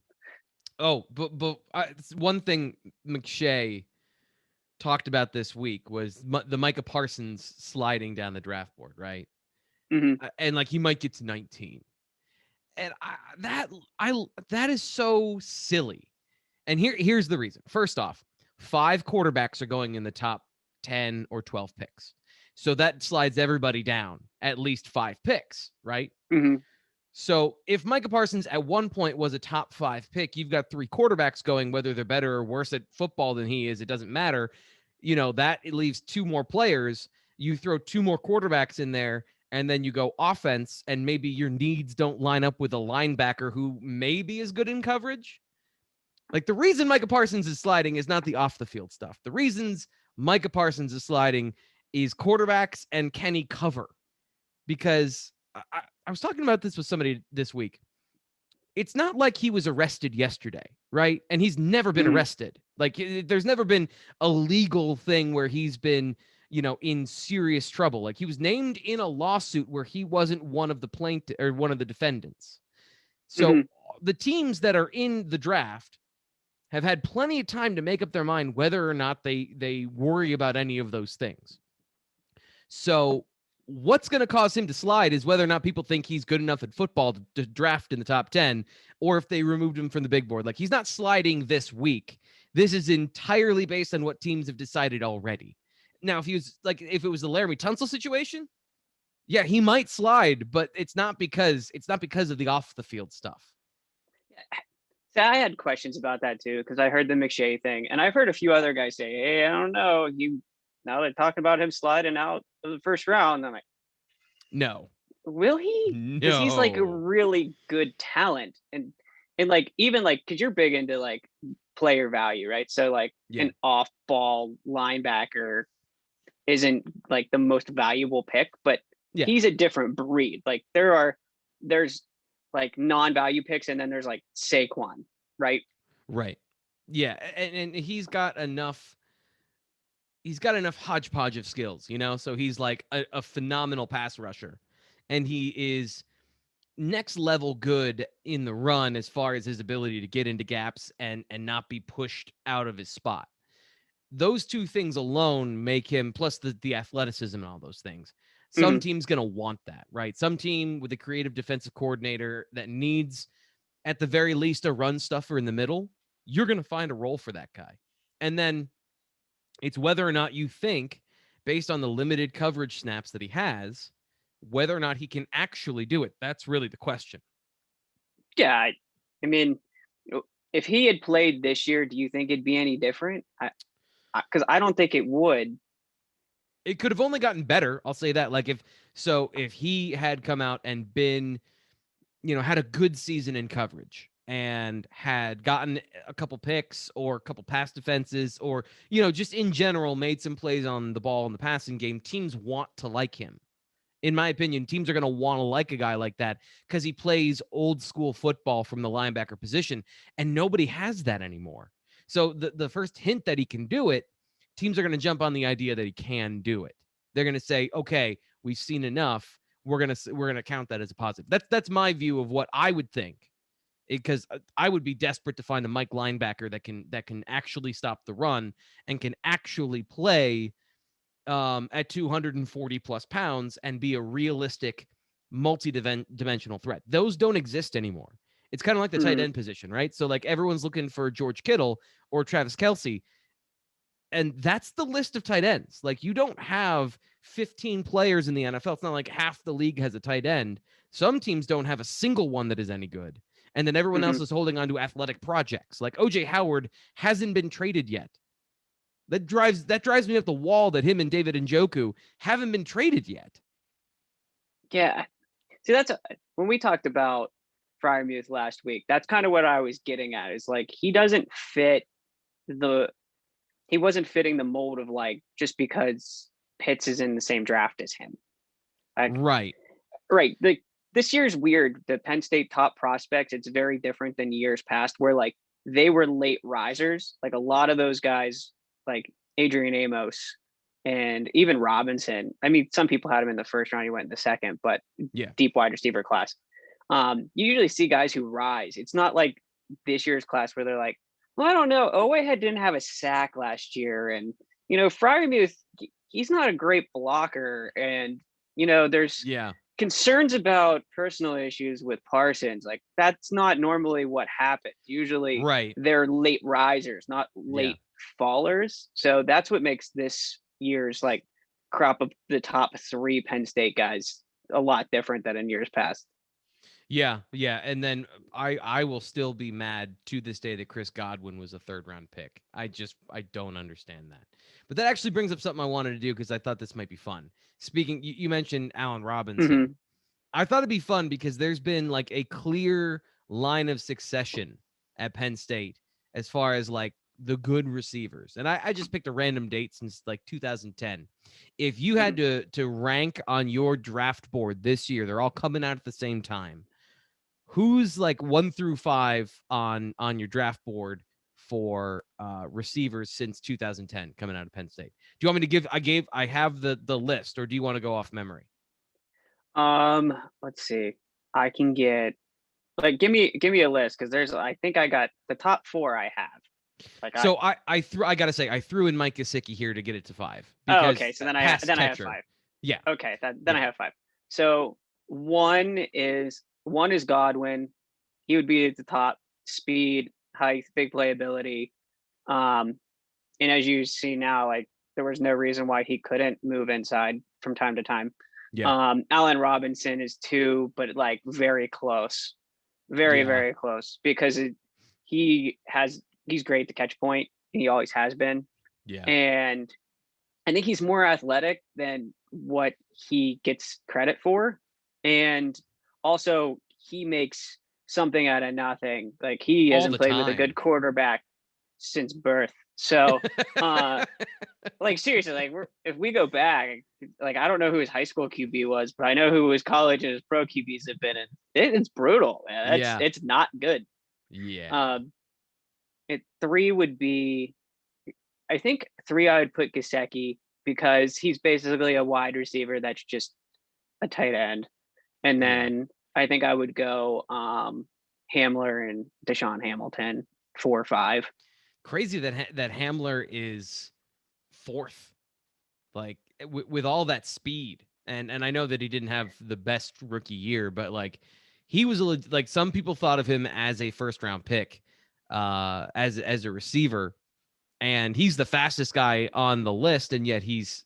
Oh, but one thing McShay talked about this week was the Micah Parsons sliding down the draft board, right? Mm-hmm. And like he might get to 19, and that is so silly. And here's the reason. First off, 5 quarterbacks are going in the top 10 or 12 picks, so that slides everybody down at least 5 picks, right? Mm-hmm. So if Micah Parsons at one point was a top 5 pick, you've got 3 quarterbacks going, whether they're better or worse at football than he is, it doesn't matter. You know, that it leaves 2 more players. You throw 2 more quarterbacks in there, and then you go offense, and maybe your needs don't line up with a linebacker who maybe is good in coverage. Like the reason Micah Parsons is sliding is not the off the field stuff. The reasons Micah Parsons is sliding is quarterbacks and can he cover? Because I was talking about this with somebody this week. It's not like he was arrested yesterday, right? And he's never been arrested. Like there's never been a legal thing where he's been, in serious trouble. Like he was named in a lawsuit where he wasn't one of the plaintiff or one of the defendants. So the teams that are in the draft have had plenty of time to make up their mind whether or not they worry about any of those things. So what's going to cause him to slide is whether or not people think he's good enough at football to draft in the top 10, or if they removed him from the big board. Like he's not sliding this week. This is entirely based on what teams have decided already. Now, if it was the Laramie Tunsil situation, yeah, he might slide, but it's not because of the off the field stuff. So I had questions about that too, because I heard the McShay thing, and I've heard a few other guys say, "Hey, I don't know, now they're talking about him sliding out of the first round." And I'm like, no, will he? no, Because he's like a really good talent, and like even like because you're big into like player value, right? So like an off-ball linebacker isn't like the most valuable pick, but he's a different breed. Like there's like non-value picks, and then there's like Saquon, right? Right. Yeah, and he's got enough hodgepodge of skills, so he's like a phenomenal pass rusher, and he is next level good in the run as far as his ability to get into gaps and not be pushed out of his spot. Those 2 things alone make him, plus the athleticism and all those things. Some team's going to want that, right? Some team with a creative defensive coordinator that needs, at the very least, a run stuffer in the middle, you're going to find a role for that guy. And then it's whether or not you think, based on the limited coverage snaps that he has, whether or not he can actually do it. That's really the question. Yeah, I mean, if he had played this year, do you think it'd be any different? Because I don't think it would. It could have only gotten better. I'll say that. Like if he had come out and been, had a good season in coverage and had gotten a couple picks or a couple pass defenses or, just in general made some plays on the ball in the passing game, teams want to like him. In my opinion, teams are going to want to like a guy like that because he plays old school football from the linebacker position, and nobody has that anymore. So the first hint that he can do it, teams are going to jump on the idea that he can do it. They're going to say, okay, we've seen enough. We're going to count that as a positive. That's my view of what I would think, because I would be desperate to find a Mike linebacker that can actually stop the run and can actually play at 240 plus pounds and be a realistic multi-dimensional threat. Those don't exist anymore. It's kind of like the tight end position, right? So like everyone's looking for George Kittle or Travis Kelce, and that's the list of tight ends. Like you don't have 15 players in the NFL. It's not like half the league has a tight end. Some teams don't have a single one that is any good. And then everyone else is holding on to athletic projects. Like OJ Howard hasn't been traded yet. That drives me up the wall that him and David Njoku haven't been traded yet. Yeah. See, that's when we talked about Friarmuth last week. That's kind of what I was getting at. Is like he wasn't fitting the mold of like just because Pitts is in the same draft as him. Like, right. This year's weird. The Penn State top prospects, it's very different than years past where like they were late risers. Like a lot of those guys, like Adrian Amos and even Robinson. I mean, some people had him in the first round. He went in the second, but deep wide receiver class. You usually see guys who rise. It's not like this year's class where they're like, well, I don't know. Oweh didn't have a sack last year. And, Freiermuth, he's not a great blocker. And, there's concerns about personal issues with Parsons. Like that's not normally what happens. Usually they're late risers, not late fallers. So that's what makes this year's like crop of the top 3 Penn State guys a lot different than in years past. Yeah. And then I will still be mad to this day that Chris Godwin was a 3rd round pick. I don't understand that. But that actually brings up something I wanted to do because I thought this might be fun. Speaking, you mentioned Allen Robinson. I thought it'd be fun because there's been like a clear line of succession at Penn State as far as like the good receivers. And I just picked a random date since like 2010. If you had to rank on your draft board this year, they're all coming out at the same time. Who's like 1 through 5 on your draft board for receivers since 2010 coming out of Penn State? Do you want me to give? I have the list, or do you want to go off memory? Let's see. I can get like give me a list because I think I got the top 4 I have. Like so I threw in Mike Gesicki here to get it to 5. Okay. So then I have 5. Yeah. Okay. Then I have 5. So one is Godwin. He would be at the top. Speed, height, big playability. And as you see now, like there was no reason why he couldn't move inside from time to time. Yeah. Allen Robinson is 2, but like very close, very close because he's great to catch point. And he always has been. Yeah. And I think he's more athletic than what he gets credit for. And also he makes something out of nothing. Like he hasn't played with a good quarterback since birth. So like seriously, like if we go back, like I don't know who his high school QB was, but I know who his college and his pro QBs have been in. It's brutal, man. It's not good. Yeah. 3 would be, I think 3 I would put Gesicki because he's basically a wide receiver that's just a tight end. And then I think I would go Hamler and Deshaun Hamilton 4 or 5. Crazy that Hamler is 4th, like with all that speed. And I know that he didn't have the best rookie year, but like he was like some people thought of him as a 1st round pick, as a receiver. and he's the fastest guy on the list, and yet he's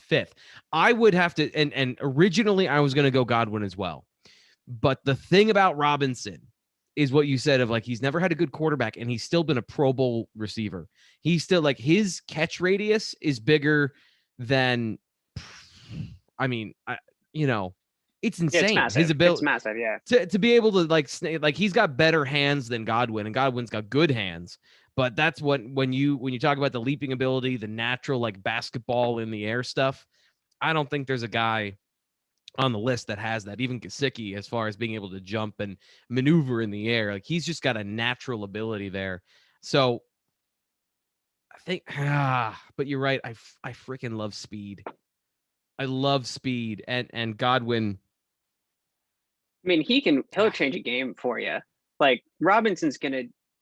fifth. I would have to, and originally I was going to go Godwin as well, but the thing about Robinson is what you said of like he's never had a good quarterback, and he's still been a Pro Bowl receiver. He's still like his catch radius is bigger than, I mean, it's insane. It's massive. His ability, it's massive, yeah. to be able to like he's got better hands than Godwin, and Godwin's got good hands. But that's what when you talk about the leaping ability, the natural like basketball in the air stuff, I don't think there's a guy on the list that has that. Even Gesicki, as far as being able to jump and maneuver in the air, like he's just got a natural ability there. So I think, but you're right. I freaking love speed. I love speed, and Godwin. I mean, he'll change a game for you. Like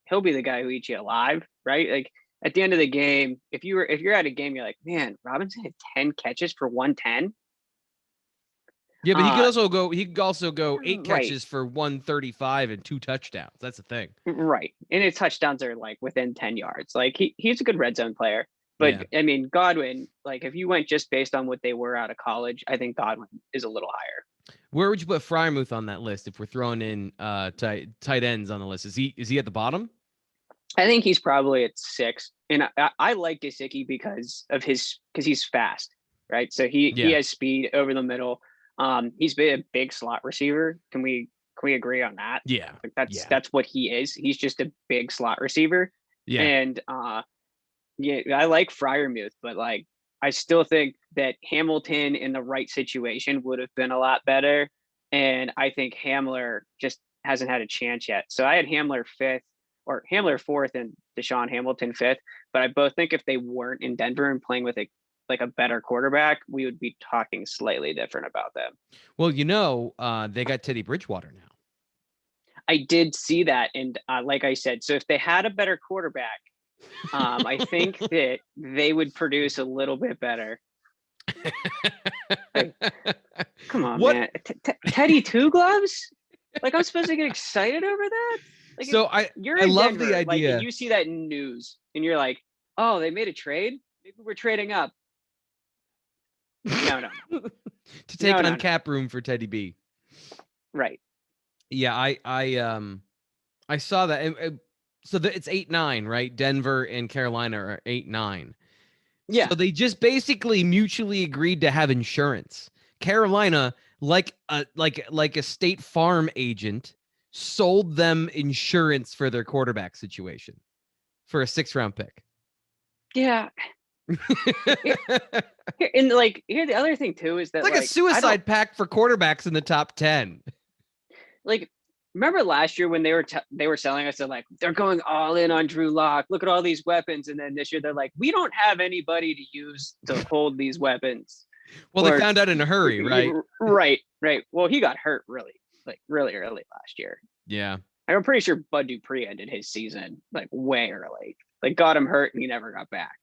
he'll be the guy who eats you alive, right? Like at the end of the game, if you're at a game, you're like, man, Robinson had 10 catches for 110. Yeah, but he could also go 8 catches right. for 135 and 2 touchdowns. That's the thing. Right. And his touchdowns are like within 10 yards. Like he's a good red zone player. But I mean, Godwin, like if you went just based on what they were out of college, I think Godwin is a little higher. Where would you put Freiermuth on that list if we're throwing in tight ends on the list? Is he at the bottom? I think he's probably at 6. And I like Gesicki because he's fast, right? So he has speed over the middle. He's been a big slot receiver. Can we agree on that? Yeah. Like that's what he is. He's just a big slot receiver. Yeah. And I like Friarmuth, but like I still think that Hamilton in the right situation would have been a lot better. And I think Hamler just hasn't had a chance yet. So I had Hamler 5th or Hamler 4th and Deshaun Hamilton 5th. But I both think if they weren't in Denver and playing with a better quarterback, we would be talking slightly different about them. Well, they got Teddy Bridgewater now. I did see that. And like I said, so if they had a better quarterback, I think that they would produce a little bit better. Like, come on, man. Teddy Two Gloves? Like I'm supposed to get excited over that? Like, so I love Denver, the idea. Like, you see that in news and you're like, oh, they made a trade? Maybe we're trading up. No. To take on cap room for Teddy B. Right. Yeah, I saw that. So it's 8-9, right? Denver and Carolina are 8-9. Yeah. So they just basically mutually agreed to have insurance. Carolina, like a State Farm agent, sold them insurance for their quarterback situation for a 6th-round pick. Yeah. And like here, the other thing too is that it's like a suicide pact for quarterbacks in the top 10. Like, remember last year when they were selling us, they're like, they're going all in on Drew Lock. Look at all these weapons, and then this year they're like, we don't have anybody to use to hold these weapons. Well, they found out in a hurry, right? Right. Well, he got hurt really early last year. Yeah. I'm pretty sure Bud Dupree ended his season like way early. Like got him hurt and he never got back.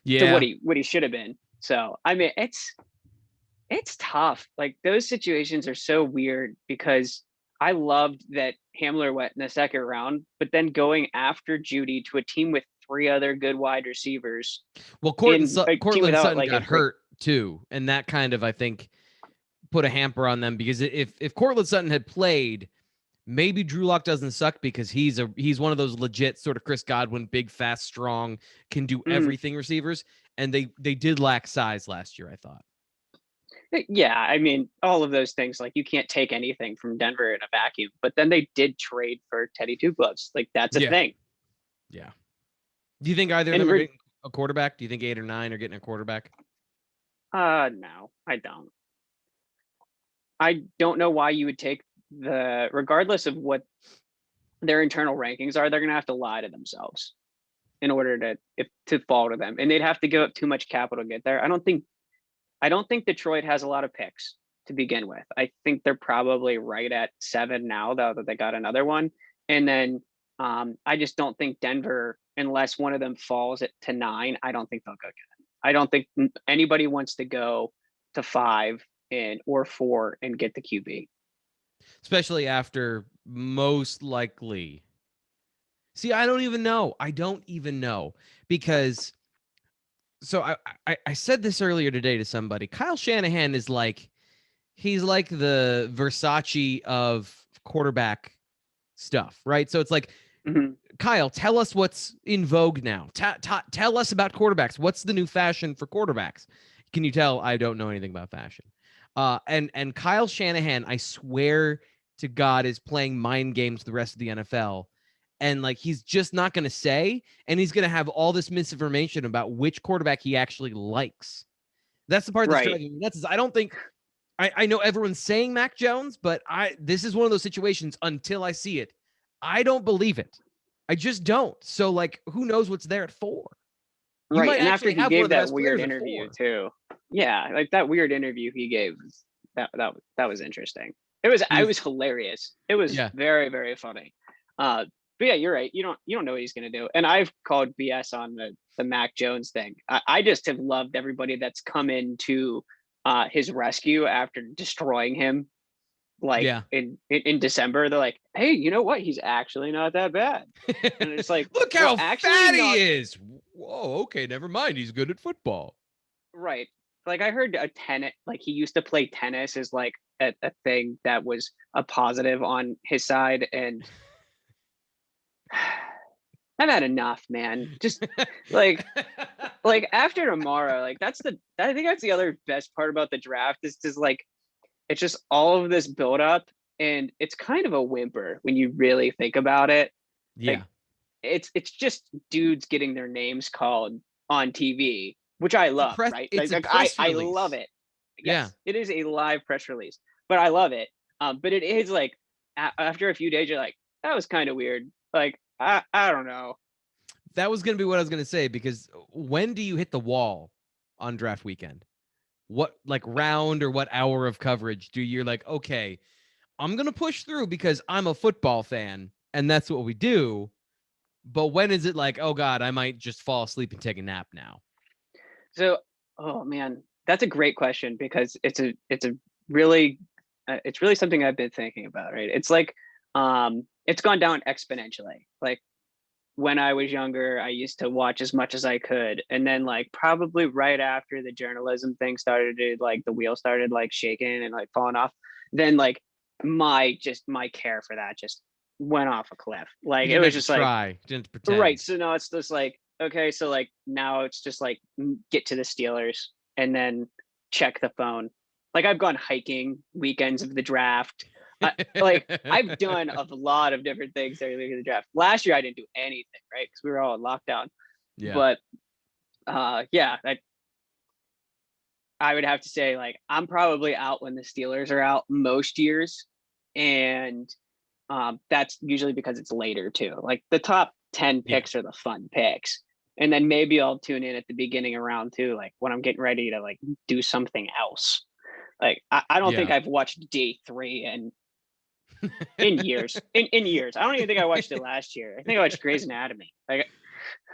Yeah. To what he should have been. So I mean, it's tough. Like those situations are so weird because I loved that Hamler went in the 2nd round, but then going after Judy to a team with 3 other good wide receivers. Well, Cortland Sutton got hurt too, and that kind of I think put a hamper on them because if Cortland Sutton had played, maybe Drew Lock doesn't suck because he's one of those legit sort of Chris Godwin, big, fast, strong, can do everything receivers, and they did lack size last year, I thought. Yeah, I mean, all of those things, like you can't take anything from Denver in a vacuum, but then they did trade for Teddy Two Gloves. Like that's a thing. Yeah. Do you think either of them are getting a quarterback? Do you think 8 or 9 are getting a quarterback? No, I don't. I don't know why you would take regardless of what their internal rankings are, they're going to have to lie to themselves in order to fall to them. And they'd have to give up too much capital to get there. I don't think Detroit has a lot of picks to begin with. I think they're probably right at 7 now, though, that they got another one. And then I just don't think Denver, unless one of them falls to 9, I don't think they'll go get it. I don't think anybody wants to go to 5 or 4 and get the QB. Especially after most likely See, I don't even know. Because so I said this earlier today to somebody. Kyle Shanahan is he's like the Versace of quarterback stuff, right? So it's like, Mhm. Kyle, tell us what's in vogue now. Tell us about quarterbacks. What's the new fashion for quarterbacks? Can you tell I don't know anything about fashion? And Kyle Shanahan, I swear to God, is playing mind games the rest of the NFL. And he's just not going to say, and he's going to have all this misinformation about which quarterback he actually likes. That's the part that's Right. driving me nuts. Is I don't think I know everyone's saying Mac Jones, but this is one of those situations until I see it. I don't believe it. I just don't. So who knows what's there at 4? You Right. might And after actually he have one gave of the that best weird players at interview 4. too. Yeah, that weird interview he gave, that was interesting. It was hilarious. It was Yeah. very, very funny. But yeah, you're right. You don't know what he's gonna do. And I've called BS on the Mac Jones thing. I just have loved everybody that's come into his rescue after destroying him. Yeah. In December, they're like, hey, you know what? He's actually not that bad. And it's like, look well, how actually fat not- he is. Whoa, okay, never mind. He's good at football. Right. I heard he used to play tennis as a thing that was a positive on his side, and I've had enough, man. Just after tomorrow, I think that's the other best part about the draft is just it's just all of this buildup, and it's kind of a whimper when you really think about it. Yeah. It's just dudes getting their names called on TV, which I love, right? It's a press I release. love it. Yes, Yeah. it is a live press release, but I love it. But it is after a few days, you're like, that was kind of weird. I don't know. That was going to be what I was going to say, because when do you hit the wall on draft weekend? What round or what hour of coverage do you're okay, I'm going to push through because I'm a football fan and that's what we do. But when is it oh God, I might just fall asleep and take a nap now? So, oh man, that's a great question, because it's really something I've been thinking about, right? It's it's gone down exponentially. When I was younger, I used to watch as much as I could. And then probably right after the journalism thing started to the wheel started shaking and falling off, then my care for that just went off a cliff. It was just didn't pretend. Right. So now it's just okay, so now it's just get to the Steelers and then check the phone. I've gone hiking weekends of the draft. I've done a lot of different things during the draft. Last year I didn't do anything, right? Because we were all in lockdown. Yeah. But yeah, I would have to say I'm probably out when the Steelers are out most years, and that's usually because it's later too. The top 10 picks are the fun picks, and then maybe I'll tune in at the beginning of round 2, when I'm getting ready to do something else. I don't think I've watched day 3 and in years. In years. I don't even think I watched it last year. I think I watched Grey's Anatomy.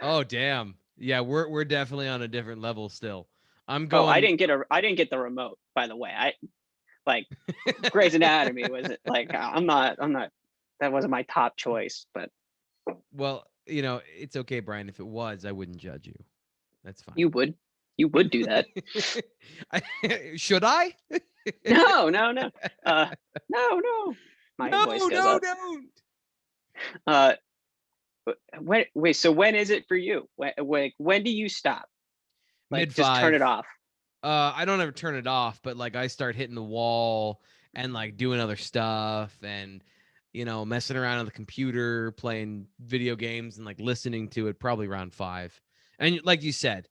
Oh damn. Yeah, we're definitely on a different level still. I'm going. Oh, I didn't get the remote, by the way. Grey's Anatomy wasn't I'm not that wasn't my top choice, but well, it's okay, Brian. If it was, I wouldn't judge you. That's fine. You would do that. Should I? No. No. My no, voice goes no, up. don't. Wait. So when is it for you? When do you stop? Mid-5. Just turn it off. I don't ever turn it off, but I start hitting the wall and doing other stuff and messing around on the computer, playing video games and listening to it probably around 5. And like you said,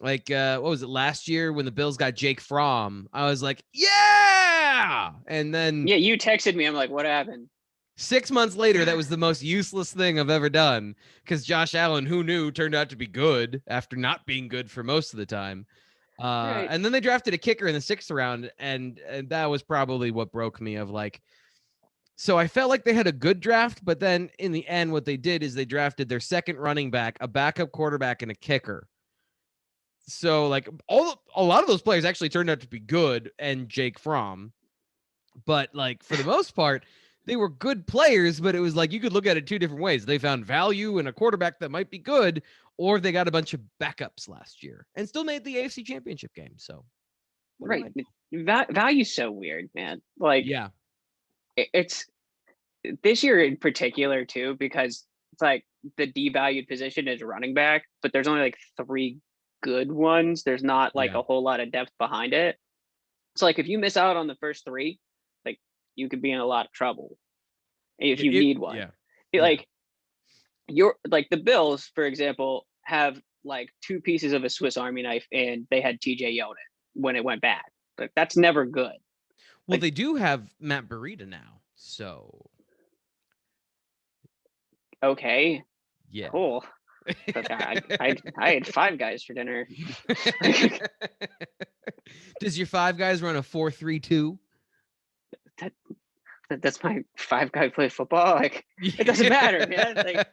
what was it last year when the Bills got Jake Fromm? I was like, yeah. And then you texted me. I'm like, what happened? 6 months later, that was the most useless thing I've ever done, because Josh Allen, who knew, turned out to be good after not being good for most of the time. Right. And then they drafted a kicker in the 6th round, and that was probably what broke me of so I felt like they had a good draft, but then in the end, what they did is they drafted their second running back, a backup quarterback, and a kicker. So a lot of those players actually turned out to be good, and Jake Fromm. But for the most part, they were good players, but it was like you could look at it two different ways. They found value in a quarterback that might be good, or they got a bunch of backups last year and still made the AFC Championship game. So, Right. Value's so weird, man. Like, yeah, it's this year in particular too, because it's like the devalued position is running back, but there's only like 3 good ones. There's not like a whole lot of depth behind it. So like if you miss out on the first 3, like you could be in a lot of trouble if you need one. Like you're like the Bills, for example, have like 2 pieces of a Swiss Army knife, and they had TJ Yeldon when it went bad. But that's never good. Well, Like, they do have Matt Breida now, so okay, yeah, cool. But I had 5 guys for dinner. Does your 5 guys run a 4-3-2? That's my 5 guy play football. Like it doesn't matter, man. Like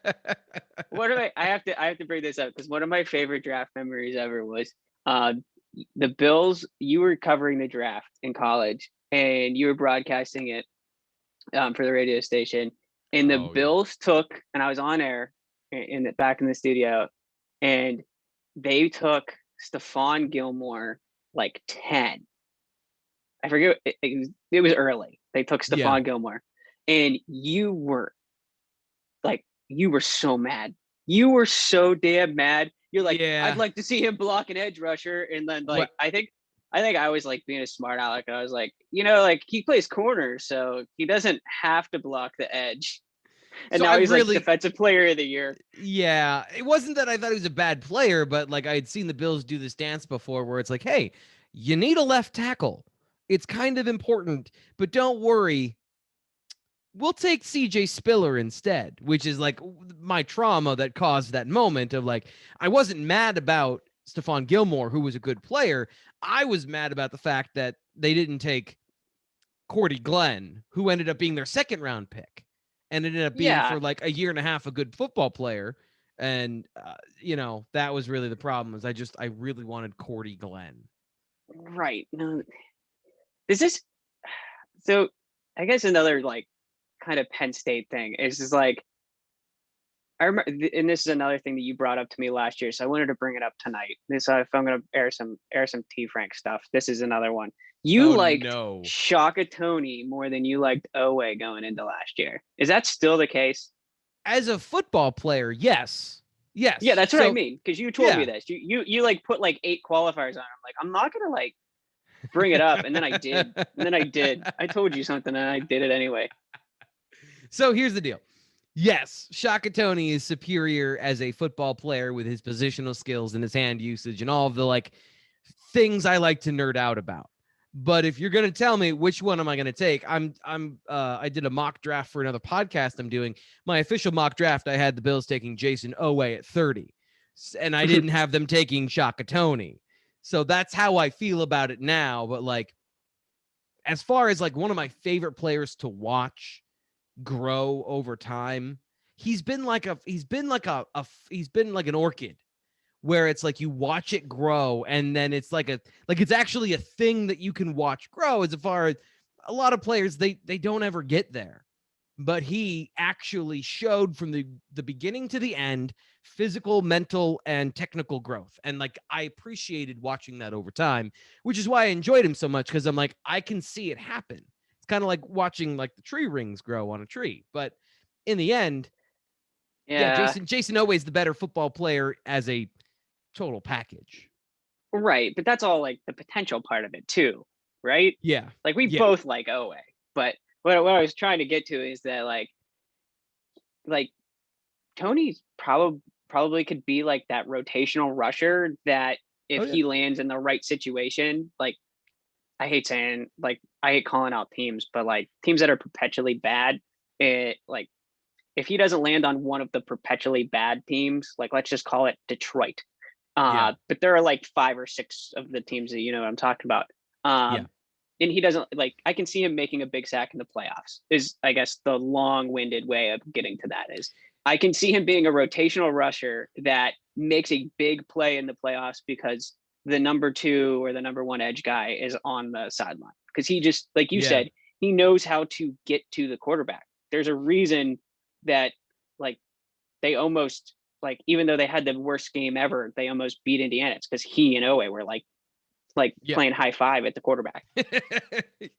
what am I have to bring this up because one of my favorite draft memories ever was the Bills. You were covering the draft in college and you were broadcasting it for the radio station, and the Bills took, and I was on air back in the studio, and they took Stephon Gilmore like 10. I forget, it was early. They took Stephon Gilmore, and you were so mad. You were so damn mad. You're like, I'd like to see him block an edge rusher, and then like I think I was like being a smart aleck. I was like, like he plays corner, so he doesn't have to block the edge. And so now he's like defensive player of the year. Yeah, it wasn't that I thought he was a bad player, but like I had seen the Bills do this dance before where it's like, hey, you need a left tackle. It's kind of important, but don't worry. We'll take CJ Spiller instead, which is like my trauma that caused that moment of like, I wasn't mad about Stephon Gilmore, who was a good player. I was mad about the fact that they didn't take Cordy Glenn, who ended up being their 2nd round pick and ended up being for like a year and a half a good football player. And, that was really the problem is I really wanted Cordy Glenn. Right. No, so I guess another like kind of Penn State thing is just like, I remember, and this is another thing that you brought up to me last year, so I wanted to bring it up tonight. So if I'm going to air some T Frank stuff, this is another one. You liked Shaka Toney more than you liked Oweh going into last year. Is that still the case? As a football player, yes. Yes. Yeah, that's what I mean. Because you told me this. You like put like 8 qualifiers on. I'm like, I'm not gonna like bring it up, and then I did. I told you something, and I did it anyway. So here's the deal. Yes, Shaka Toney is superior as a football player with his positional skills and his hand usage and all of the like things I like to nerd out about. But if you're going to tell me which one am I going to take, I did a mock draft for another podcast I'm doing. My official mock draft, I had the Bills taking Jayson Oweh at 30, and I didn't have them taking Shaka Toney. So that's how I feel about it now. But like, as far as like one of my favorite players to watch grow over time, he's been like an orchid where it's like you watch it grow, and then it's like it's actually a thing that you can watch grow. As far as a lot of players, they don't ever get there, but he actually showed from the beginning to the end physical, mental, and technical growth. And like I appreciated watching that over time, which is why I enjoyed him so much, because I'm like, I can see it happen. It's kind of like watching like the tree rings grow on a tree. But in the end, Jayson Oweh is the better football player as a total package. Right. But that's all like the potential part of it too, right? Yeah. Like we both like Oweh. But what I was trying to get to is that like Tony's probably could be like that rotational rusher that if he lands in the right situation, like I hate calling out teams, but like teams that are perpetually bad, like if he doesn't land on one of the perpetually bad teams, like let's just call it Detroit. But there are like 5 or 6 of the teams that you know what I'm talking about. And he doesn't like, I can see him making a big sack in the playoffs is I guess the long-winded way of getting to that is I can see him being a rotational rusher that makes a big play in the playoffs because the number 2 or the number 1 edge guy is on the sideline. Because he just, like you said, he knows how to get to the quarterback. There's a reason that like they almost like, even though they had the worst game ever, they almost beat Indiana. It's because he and Oweh were like playing high five at the quarterback.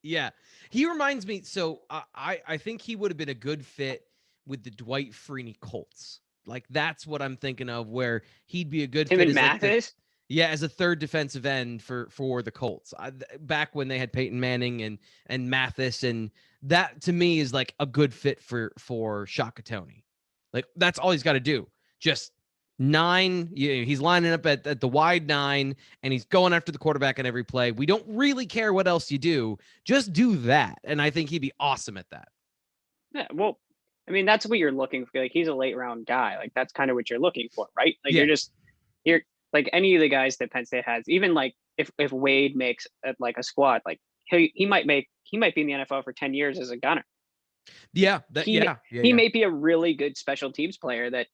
Yeah. He reminds me. So I think he would have been a good fit with the Dwight Freeney Colts. Like that's what I'm thinking of, where he'd be a good Him fit and as Mathis. as a third defensive end for the Colts. Back when they had Peyton Manning and Mathis, and that to me is like a good fit for Shaka Toney. Like that's all he's got to do. Just 9. He's lining up at the wide 9, and he's going after the quarterback on every play. We don't really care what else you do. Just do that, and I think he'd be awesome at that. Yeah, well, I mean, that's what you're looking for. Like, he's a late round guy. Like, that's kind of what you're looking for, right? Like, you're like any of the guys that Penn State has. Even like if Wade makes like a squad, like he might be in the NFL for 10 years as a gunner. Yeah, he may be a really good special teams player that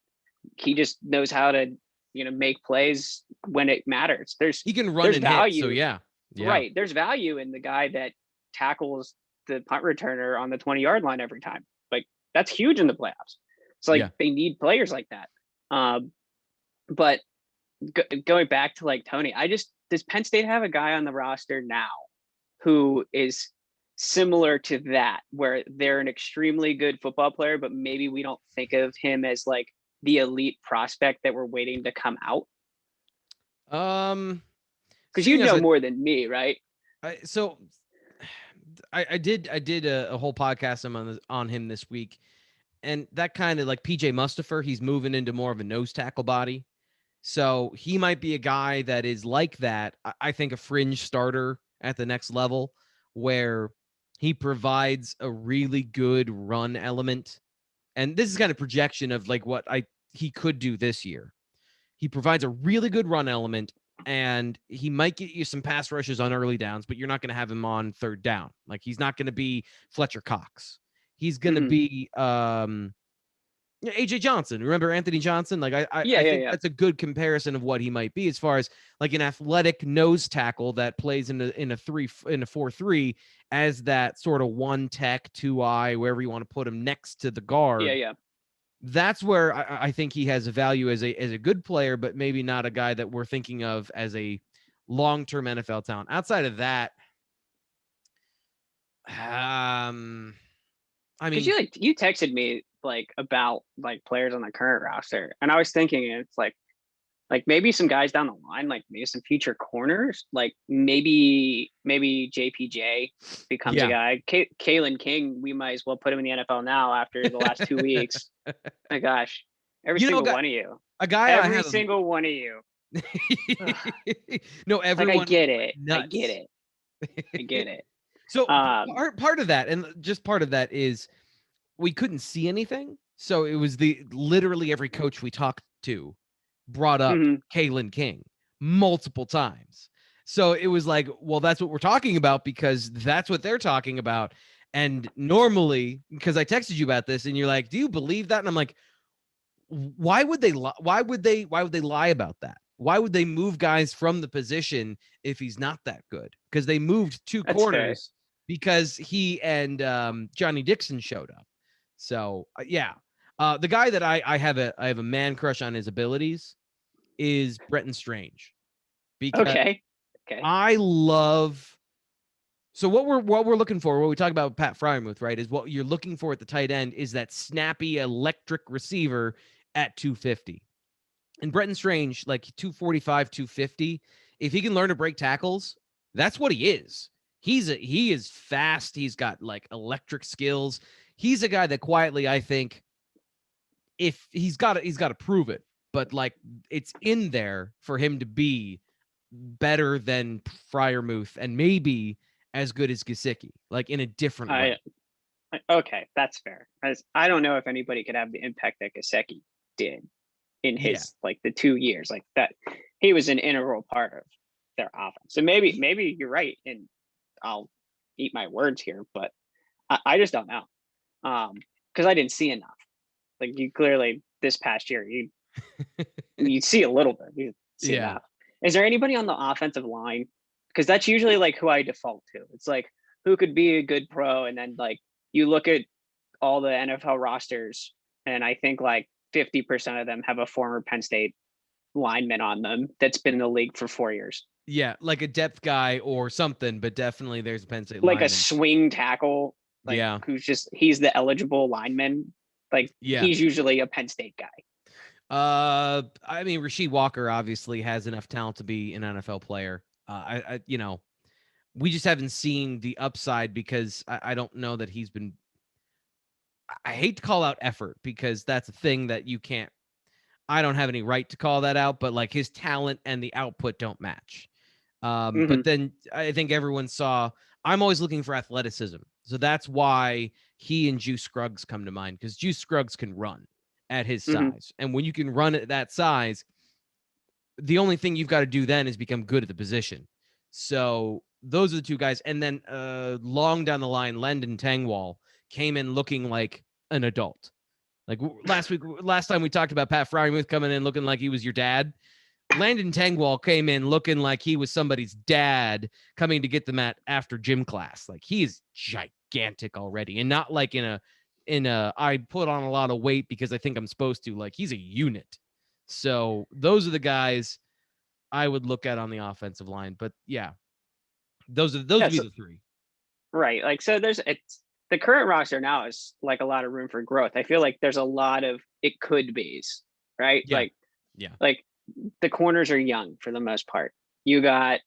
he just knows how to make plays when it matters. He can run and value. Hit, so yeah, right. There's value in the guy that tackles the punt returner on the 20-yard line every time. Like that's huge in the playoffs. It's like they need players like that. But going back to like Toney, does Penn State have a guy on the roster now who is similar to that, where they're an extremely good football player, but maybe we don't think of him as like the elite prospect that we're waiting to come out? Because you know more than me, right? I did a whole podcast on him this week, and that kind of like PJ Mustipher, he's moving into more of a nose tackle body. So he might be a guy that is like that. I think a fringe starter at the next level, where he provides a really good run element. And this is kind of projection of like what he could do this year. He provides a really good run element, and he might get you some pass rushes on early downs, but you're not going to have him on third down. Like he's not going to be Fletcher Cox. He's going to be AJ Johnson. Remember Anthony Johnson? Like I think that's a good comparison of what he might be, as far as like an athletic nose tackle that plays in a 4-3 as that sort of one tech, 2-eye, wherever you want to put him next to the guard. Yeah. That's where I think he has a value as a good player, but maybe not a guy that we're thinking of as a long-term NFL talent. Outside of that, I mean, you texted me like about like players on the current roster, and I was thinking it's like maybe some guys down the line, like maybe some future corners, like maybe JPJ becomes a guy. Kalen King, we might as well put him in the NFL now after the last 2 weeks. My gosh, every single one of you, every single one of you. No, everyone. Like, I get it. So part of that, and just part of that is we couldn't see anything. So it was literally every coach we talked to brought up Kalen King multiple times. So it was like, well, that's what we're talking about, because that's what they're talking about. And normally, because I texted you about this and you're like, do you believe that? And I'm like, why would they lie? Why would they lie about that? Why would they move guys from the position if he's not that good? Because they moved two corners because he and Johnny Dixon showed up. So the guy that I have a man crush on his abilities is Bretton Strange. Because I love. So what we're looking for, what we talk about with Pat Friarmuth, right, is what you're looking for at the tight end is that snappy electric receiver at 250. And Bretton Strange, like 245, 250, if he can learn to break tackles, that's what he is. He is fast. He's got like electric skills. He's a guy that quietly, I think, if he's got to prove it, but like it's in there for him to be better than Freiermuth and maybe as good as Gesicki, like in a different way. Okay, that's fair. I don't know if anybody could have the impact that Gesicki did in his like the 2 years, like that. He was an integral part of their offense. So maybe you're right, and I'll eat my words here, but I just don't know, because I didn't see enough. Like you clearly this past year, you see a little bit. You see enough. Is there anybody on the offensive line? Because that's usually like who I default to. It's like, who could be a good pro, and then like you look at all the NFL rosters, and I think like 50% of them have a former Penn State lineman on them that's been in the league for 4 years. Yeah, like a depth guy or something, but definitely there's a Penn State Like lineman. a swing tackle, like Yeah. he's the eligible lineman. Like Yeah. he's usually a Penn State guy. I mean, Rasheed Walker obviously has enough talent to be an NFL player. We just haven't seen the upside because I don't know that he's been. I hate to call out effort because that's a thing that you can't. I don't have any right to call that out, but like his talent and the output don't match. But then I think everyone saw. I'm always looking for athleticism, so that's why he and Juice Scruggs come to mind, because Juice Scruggs can run at his size, and when you can run at that size, the only thing you've got to do then is become good at the position. So those are the two guys, and then long down the line, Landon Tangwall came in looking like an adult. Like last time we talked about Pat Freiermuth coming in looking like he was your dad. Landon Tangwall came in looking like he was somebody's dad coming to get them after gym class. Like he is gigantic already, and not like in a I put on a lot of weight because I think I'm supposed to. Like he's a unit. So those are the guys I would look at on the offensive line. But yeah, those would be the three. Right. Like so the current roster now is like a lot of room for growth. I feel like there's a lot of it could be's, right? Yeah. Like the corners are young for the most part. You got,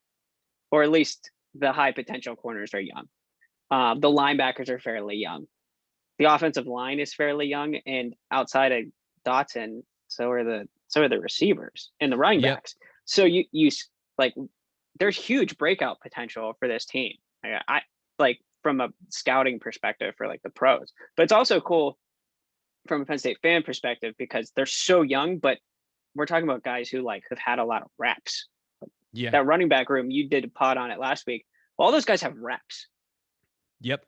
or at least the high potential corners are young. The linebackers are fairly young. The offensive line is fairly young, and outside of Dotson, so are the receivers and the running backs. So you like there's huge breakout potential for this team. I like from a scouting perspective for like the pros, but it's also cool from a Penn State fan perspective because they're so young, but we're talking about guys who like have had a lot of reps. Yeah. That running back room, you did a pod on it last week. All those guys have reps. Yep.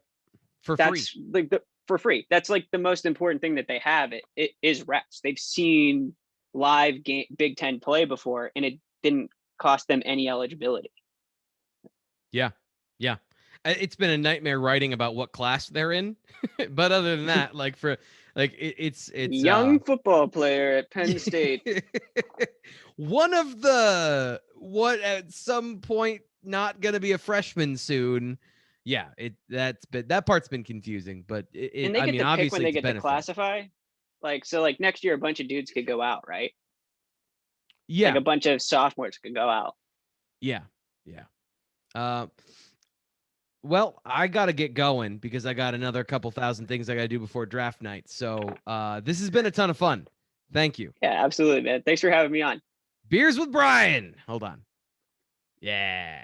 For free. That's like the most important thing that they have. It is reps. They've seen live Big Ten play before, and it didn't cost them any eligibility. Yeah. It's been a nightmare writing about what class they're in, but other than that, it's young football player at Penn State. One of at some point not going to be a freshman soon. Yeah, that part's been confusing, but and they get to pick when they get to classify. Like so, like next year, a bunch of dudes could go out, right? Yeah, like a bunch of sophomores could go out. Yeah. Well, I got to get going because I got another couple thousand things I got to do before draft night. So this has been a ton of fun. Thank you. Yeah, absolutely, man. Thanks for having me on. Beers with Brian. Hold on. Yeah.